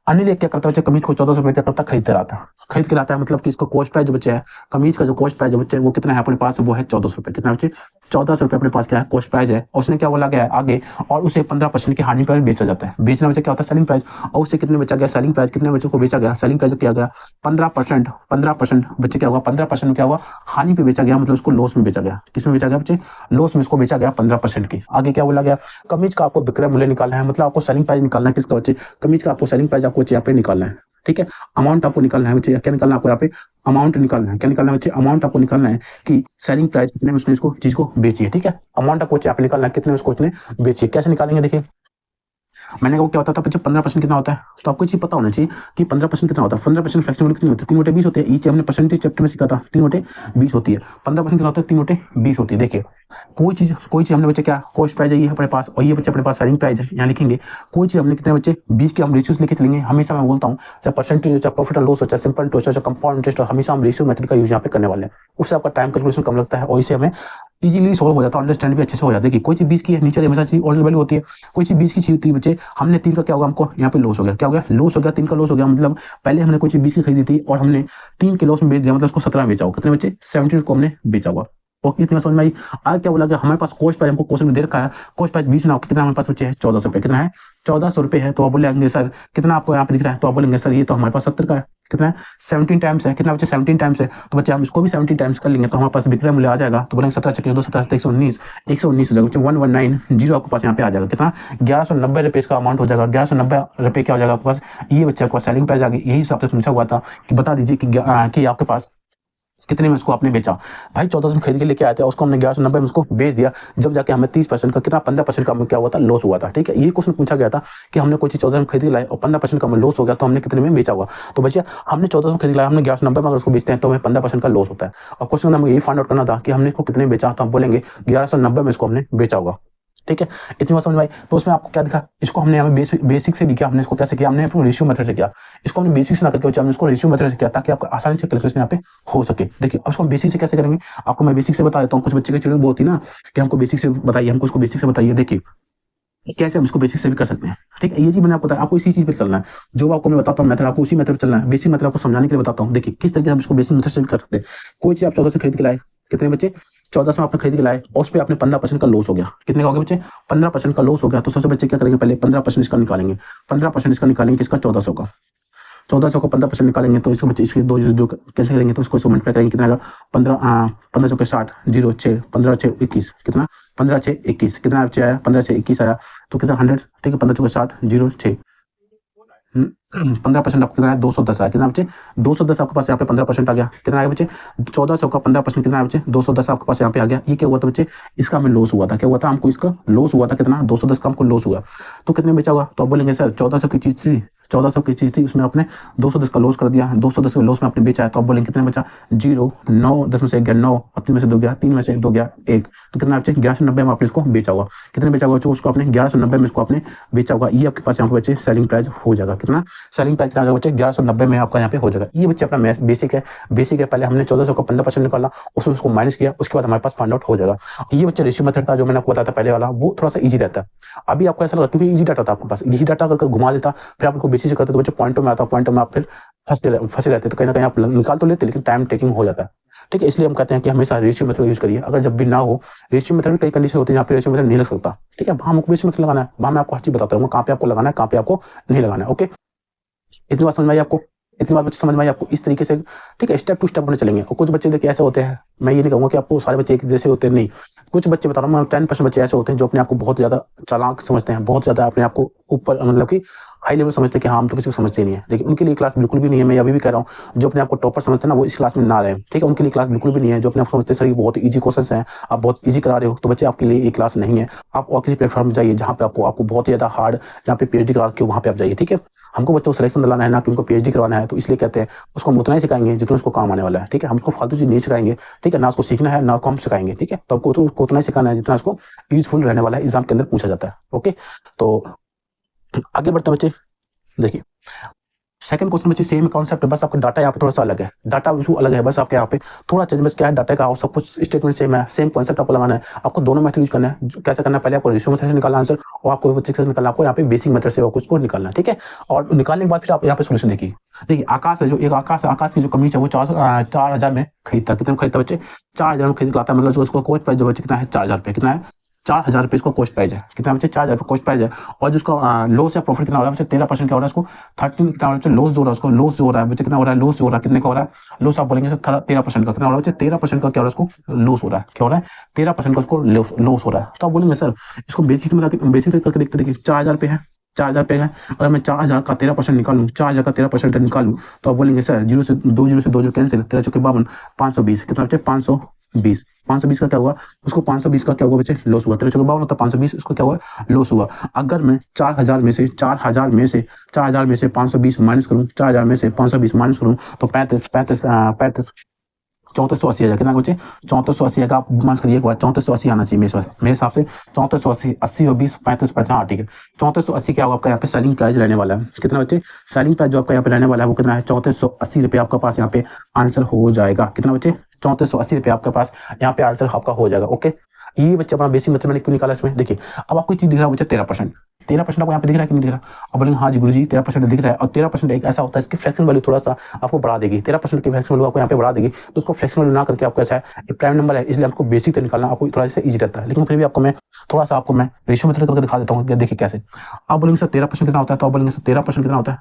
अनिल एक क्या करता है बच्चे, कमीज को 1400 रुपये क्या करता है, खरीद कर आता है। खरीद कर आता है मतलब कि इसका कॉस्ट प्राइस जो बच्चे है, कमीज का जो कॉस्ट प्राइस जो बच्चे वो कितना है अपने पास, वो है 1400 रुपये। कितना बच्चे, 1400 रुपये अपने पास क्या है, कॉस्ट प्राइस है। और उसने क्या बोला गया है आगे, और उसे 15% की हानि पर बेचा जाता है। बेचना बच्चे क्या होता है, सेलिंग प्राइस। और उससे कितने बेचा गया, सेलिंग प्राइस कितने बच्चों को बेचा गया, सेलिंग प्राइस जो किया गया 15% बच्चे क्या होगा, 15% में क्या हुआ, हानि पे बेचा गया, मतलब उसको लॉस में बेचा गया। किसमें बेचा गया बच्चे, लॉस में इसको बेचा गया 15% की। आगे क्या बोला गया, कमीज का आपको विक्रय मूल्य निकालना है, मतलब आपको सेलिंग प्राइस निकालना है किसका बच्चे, कमीज का आपको सेलिंग प्राइस आपको यहाँ पे निकालना है, ठीक है। अमाउंट आपको निकालना है बच्चे, क्या निकालना है आपको यहाँ पे, अमाउंट निकालना है। क्या निकालना है बच्चे, अमाउंट आपको निकालना है कि सेलिंग प्राइस कितने में उसने इसको चीज को बेची है, ठीक है। अमाउंट आपको यहाँ पे निकालना है कितने में उसको इसने बेची है। कैसे निकालेंगे, देखिए मैंने कहा क्या होता था बच्चे 15% कितना होता है, तो आपको चीज पता होना चाहिए कि 15% कितना होता है। 15% फ्रैक्शन कितनी होती है, 3 बटे 20 होती है। ईच हमने परसेंटेज चैप्टर में सीखा था, 3 बटे 20 होती है। 15% कितना होता है, 3 बटे 20 होती है। देखिए कोई चीज हमने बच्चे क्या, कॉस्ट प्राइस है ये अपने पास, और ये बच्चे अपने पास सेलिंग प्राइस है, यहाँ लिखेंगे। कोई चीज हमने कितने बच्चे 20 के हम रेशियोज लेके चलेंगे। हमेशा मैं बोलता हूँ चाहे परसेंटेज हो, चाहे प्रॉफिट एंड लॉस हो, चाहे सिंपल इंटरेस्ट हो, चाहे कंपाउंड इंटरेस्ट हो, हमेशा हम रेशियो मेथड का यूज यहाँ पे करने वाले हैं। उससे आपका टाइम कैलकुलेशन कम लगता है और इससे हमें इजीली सॉल्व हो जाता है, अंडरस्टैंड भी अच्छे से हो जाता है कि कोई चीज 20 की है, नीचे हमेशा चीज ओरिजिनल वैल्यू होती है। कोई चीज 20 की चीज होती है बच्चे, हमने 3 का क्या होगा, हमको यहाँ पे लॉस हो गया। क्या हो गया, लॉस हो गया, 3 का लॉस हो गया। मतलब पहले हमने कोई चीज 20 की खरीदी थी और हमने 3 के लॉस में बेच दिया, मतलब उसको 17 में बेचा होगा। कितने बच्चे, 17 को हमने बेचा हुआ। ओके, इतना समझ में आई। आगे क्या बोला गया, हमारे पास कॉस्ट प्राइस हमको क्वेश्चन में दे रखा है, कॉस्ट प्राइस 20 ना, कितना हमारे पास बच्चे है 1400 रुपये। कितना है, 1400 रुपये है। तो आप बोलेंगे सर कितना आपको यहाँ पे दिख रहा है, तो आप बोलेंगे सर ये तो हमारे पास 70 का है। कितना है, 17 टाइम्स है। कितना बच्चे, 17 टाइम्स है। तो बच्चे हम इसको भी 17 टाइम्स कर लेंगे तो हमारे पास विक्रय मूल्य आ जाएगा। तो बोलेंगे 17 चक्के 2 17 119 119 हो जाएगा बच्चे, 1190 आपके पास यहाँ पे आ जाएगा। कितना, 1190 रुपये इसका अमाउंट हो जाएगा। 1190 रुपये क्या हो जाएगा आपके पास, ये बच्चे आपको सेलिंग प्राइस आ गई। यही हिसाब से पूछा हुआ था कि बता दीजिए कि आपके पास कितने में उसको आपने बेचा। भाई 1400 में खरीद के लेके आए थे, उसको हमने 1190 में उसको बेच दिया। जब जाके हमें 30% का कितना, 15% का क्या हुआ था, लॉस हुआ था, ठीक है। ये क्वेश्चन पूछा गया था कि हमने कोई चीज 1400 में खरीद के लाए और 15% का हमें लॉस हो गया, तो हमने कितने में बेचा हुआ। तो बच्चे हमने 1400 में खरीद लाया, हमने 1190 में अगर उसको बेचते हैं तो हमें 15% का लॉस होता है। और क्वेश्चन हमें यही फाइंड आउट करना था कि हमने इसको कितने में बेचा, तो हम बोलेंगे 1190 में इसको हमने बेचा होगा, ठीक है। इतनी बात समझ में आई। तो उसमें आपको क्या दिखा, इसको हमने हमें बेसिक से भी किया, हमने इसको कैसे किया, हमने रेशियो मेथड से किया। इसको हमने बेसिक से ना करके हमने इसको रेशियो मेथड से किया ताकि आपको आसानी से कैलकुलेशन यहाँ पे हो सके। देखिए अब इसको हम बेसिक से कैसे करेंगे, आपको मैं बेसिक से बता देता हूँ। कुछ बच्चे की चिड़िया होती है ना कि हमको बेसिक से बताइए, हमको इसको बेसिक से बताइए। देखिए कैसे हम इसको बेसिक से भी कर सकते हैं, ठीक है। ये चीज मैंने आपको बताया, आपको इसी चीज पे चलना है। जो आपको मैं बताता हूँ मेथड, आपको उसी मेथड पे चलना है। बेसिक मेथड आपको समझाने के लिए बताता हूँ। देखिए किस तरीके से हम इसको बेसिक मेथड से भी कर सकते हैं। कोई चीज आप 14 से खरीद के लाए, कितने बच्चे, 14 में आपने खरीद के लाए और उस पर आपने 15% का लॉस हो गया। कितने का हो गया बच्चे, 15% का लॉस हो गया। तो सबसे बच्चे क्या करेंगे, पहले 15% इसका निकालेंगे। 15% इसका निकालेंगे किसका, 1400 का। 1400 का 15% निकालेंगे तो इसको बच्चे इसके दो कैंसिल करेंगे तो इसको मल्टीप्लाई करेंगे। कितना आएगा, 15 के 60 0 6 15 6 21 कितना, 15 6 21 कितना बच्चे आया, 15 6 21 आया। तो कितना 100, ठीक है। 15 के 60 0 6 15% आपको कितना है, 210 आया। कितना बच्चे, 210 आपके पास यहाँ पे 15% आ गया। कितना आया बच्चे, 1400 का 15% कितना है बच्चे, 210 आपके पास यहाँ पे आ गया। ये क्या हुआ था बच्चे, इसका हमें लॉस हुआ था। क्या हुआ था, हमको इसका लॉस हुआ था। कितना, 210 का हमको लॉस हुआ। तो कितने बेचा हुआ, तो आप बोलेंगे सर 1400 की चीज थी, 1400 की चीज थी, उसमें आपने 210 का लॉस कर दिया। 210 के लॉस में आपने बेचा है। तो आप बोलेंगे कितना बचा, 0 9 10 में से 1 गया 9, 3 में से 2 गया 3 में से 2 गया 1। तो कितना बच्चे, 1190 में आपने इसको बेचा होगा। कितने बेचा होगा, उसको आपने 1190 में इसको आपने बेचा होगा। ये आपके पास यहाँ पे बच्चे सेलिंग प्राइस हो जाएगा। कितना, सेलिंग प्राइस कितना बच्चे, 1190 में आपका यहाँ पे हो जाएगा। ये बच्चे अपना बेसिक है। बेसिक है, पहले हमने 1400 का 15% निकाला, उसमें उसको माइनस किया, उसके बाद हमारे पास फाइंड आउट हो जाएगा। ये बच्चे रेशियो मेथड था जो मैंने आपको बताया था पहले वाला, वो थोड़ा सा इजी रहता है। अभी आपको ऐसा लगा क्योंकि इजी डाटा था आपके पास, इजी डाटा अगर घुमा देता फिर आप उनको बेसिक से करते तो बच्चे पॉइंटों में आता, पॉइंटों में आप फिर फंसे रहते, तो कहीं ना कहीं आप निकाल तो लेते लेकिन टाइम टेकिंग हो जाता है, ठीक है। इसलिए हम कहते हैं कि हमेशा रेशियो मेथड यूज करिए। अगर जब भी ना हो, रेशियो मेथड में कई कंडीशन होती है जहाँ पे रेशियो मेथड नहीं लग सकता, ठीक है। वहाँ हमको रेशियो मेथड लगाना है, वहाँ मैं आपको हर चीज बताता रहूँगा कहाँ पे आपको लगाना है, कहाँ पे आपको नहीं लगाना है। ओके, इतनी बात समझ में आई आपको, इतनी बात बच्चे समझ में आई आपको। इस तरीके से, ठीक है, स्टेप टू स्टेप अपने चलेंगे। और कुछ बच्चे देखिए ऐसे होते हैं, मैं ये नहीं कहूँगा कि आपको सारे बच्चे एक जैसे होते हैं, नहीं। कुछ बच्चे बता रहा हूँ मैं, 10% बच्चे ऐसे होते हैं जो अपने आप को बहुत ज्यादा चालाक समझते हैं, बहुत ज्यादा अपने आप को ऊपर मतलब कि हाई लेवल समझते हैं कि हाँ हम तो किसी को समझते नहीं है। लेकिन उनके लिए क्लास बिल्कुल भी नहीं है। मैं अभी भी कह रहा हूँ, जो अपने आपको टॉपर समझते हैं ना वो इस क्लास में ना रहे, ठीक है। उनके लिए क्लास बिल्कुल भी नहीं है। जो अपने आप समझते हैं सर ये बहुत ईजी क्वेश्चन है, आप बहुत ईजी करा रहे हो, तो बच्चे आपके लिए ये क्लास नहीं है। आप और किसी प्लेटफॉर्म में जाइए जहाँ पे आपको बहुत ज्यादा हार्ड, जहाँ पे पीएचडी करा के वहाँ पे आप जाइए, ठीक है। हमको बच्चों को सिलेक्शन दिलाना है ना कि उनको पीएचडी करवाना है, तो इसलिए कहते हैं उसको हम उतना ही सिखाएंगे जितना उसको काम आने वाला है, ठीक है। हमको फालतू चीज नहीं सिखाएंगे, ठीक है। ना उसको सीखना है ना उसको हम सिखाएंगे, ठीक है। तो हमको उसको उतना ही सिखाना है जितना उसको यूजफुल रहने वाला है, एग्जाम के अंदर पूछा जाता है। ओके, तो आगे बढ़ते हैं बच्चे। देखिए सेकंड क्वेश्चन बच्चे सेम कॉन्सेप्ट है, बस आपका डाटा यहाँ पे थोड़ा सा अलग है, डाटा इशू अलग है, बस आपके यहाँ पे थोड़ा चेंज बस क्या है डाटा का, और सब कुछ स्टेटमेंट सेम है, सेम कॉन्सेप्ट आपको लगाना है। आपको दोनों मेथड यूज करना है। कैसे करना है, पहले आपको रेशियो मेथड से निकालना आंसर, और आपको बच्चे से निकालना, आपको यहाँ पे बेसिक मेथड से कुछ को निकालना, ठीक है। और निकालने के बाद फिर आप यहाँ पे सोल्यूशन देखिए। देखिए आकाश है, जो एक आकाश की जो कमीज है वो 4,000 में खरीदता, कितना खरीदता बच्चे 4,000 में खरीद लाता है, मतलब जो उसको कॉस्ट प्राइस जो बच्चे कितना है 4,000 रुपये, कितना है 4,000 रुपये इसको कॉस्ट प्राइस है, कितना बच्चे 4,000 रुपये कॉस्ट प्राइस है। और जिसका लॉस या प्रॉफिट कितना हो रहा है बच्चे 13% क्या हो रहा है उसको 13 कितना हो रहा है लॉस जो हो रहा है उसको, लॉस जो हो रहा है बच्चे कितना हो रहा है लॉस जो हो रहा है, कितने का हो रहा है लॉस, आप बोलेंगे सर 13% का, कितना हो रहा है 13% का क्या हो रहा है उसको लॉस हो रहा है, क्या हो रहा है 13% का उसको लॉस हो रहा है। तो आप बोलेंगे सर इसको बेसिक करके देखते, देखिए 4,000 रुपये है, 4,000 रुपये है, अगर मैं 4,000 का 13% निकालूं, 4,000 का 13% निकालूं, तो आप बोलेंगे सर 0 से 2 कैंसिल, 13 चौके 52, 520, कितना बच्चे 520, 520 का क्या हुआ उसको 520 का क्या हुआ बच्चे लॉस हुआ, 13 चौके 52 होता 520, इसको क्या हुआ लॉस हुआ। अगर मैं 4,000 में से 520 माइनस करूं, 4,000 में से 520 माइनस करूं, तो 3480 आ जाएगा, कितना बच्चे 3480 का, आप माइनस करिए एक बार, 3480 आना चाहिए मेरे हिसाब से 3480, 80 और 20 35 50, हाँ ठीक है 3480 क्या होगा आपका यहाँ पे सेलिंग प्राइस रहने वाला है, कितना बच्चे सेलिंग प्राइस जो आपका यहाँ पे रहने वाला है वो कितना है 3480 रुपये आपका पास यहाँ पे आंसर हो जाएगा, कितना बच्चे 3480 रुपये आपके पास यहाँ पे आंसर आपका हो जाएगा। ओके, ये बच्चे अपना बेसिक मेथड मैंने क्यों निकाला इसमें, देखिए अब आपको चीज दिख रहा है बच्चे 13% आपको यहाँ पे दिख रहा है कि नहीं दिख रहा, अब बोलेंगे हाँ जी गुरुजी 13% दिख रहा है, और 13% एक ऐसा होता है इसकी फ्रैक्शन वैल्यू थोड़ा सा आपको बढ़ा देगी, 13% की फ्रैक्शन वैल्यू आपको यहाँ पे बढ़ा देगी, तो उसको फ्रैक्शन वैल्यू ना करके आपको ऐसा है प्राइम नंबर है, इसलिए आपको बेसिक तक निकालना आपको थोड़ा सा ईजी रहता है, लेकिन फिर भी आपको मैं थोड़ा सा आपको मैं रेशियो मेथड करके दिखा देता हूँ, देखिए कैसे। आप बोलेंगे सर 13% कितना होता है, तो आप बोलेंगे सर 13% कितना होता है,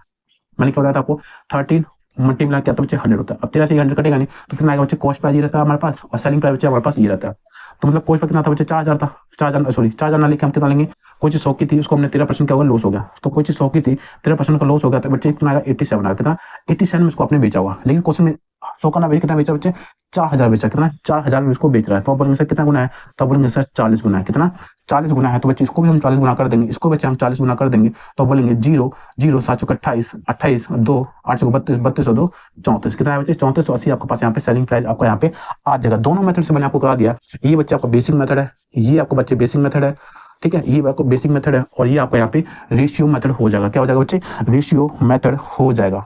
मैंने क्या बताया था आपको 13 मल्टीप्लाई किया तो बच्चे 100 होता है, अब 13 से 100 कटेगा नहीं तो कितना आएगा बच्चे कॉस्ट प्राइस ये रहता है हमारे पास, और सेलिंग प्राइस बच्चे हमारे पास ये रहता है, तो मतलब कॉस्ट प्राइस कितना था बच्चे 4,000 था, 4,000 ना लेके हम कितना लेंगे, कोई चीज 100 की थी उसको हमने 13% क्या हुआ लॉस हो गया, तो कोई चीज 100 की थी 13% का लॉस हो गया, तो बच्चे कितना आएगा 87 आएगा, कितना 87 में इसको आपने बेचा हुआ, लेकिन क्वेश्चन में 100 का ना बेच कितना बेचा बच्चे 4,000 बेचा, कितना 4,000 में इसको बेच रहा है, तो आप बोलेंगे सर कितना गुना है, तो बोलेंगे सर 40 गुना है, कितना 40 गुना है, तो बच्चे इसको भी हम 40 गुना कर देंगे, इसको बच्चे हम 40 गुना कर देंगे, तो बोलेंगे 0 0 7 28 28 2 8 32 32 2 34, कितना है बच्चे 3480 आपके पास यहाँ पे सेलिंग प्राइस आपको यहाँ पे आ जाएगा। दोनों मेथड से मैंने आपको करा दिया, ये बच्चे आपका बेसिक मेथड है, ये आपको बच्चे बेसिक मेथड है, ठीक है, ये आपको बेसिक मेथड है, और ये आपका यहाँ पे रेशियो मेथड हो जाएगा, क्या हो जाएगा बच्चे रेशियो मेथड हो जाएगा,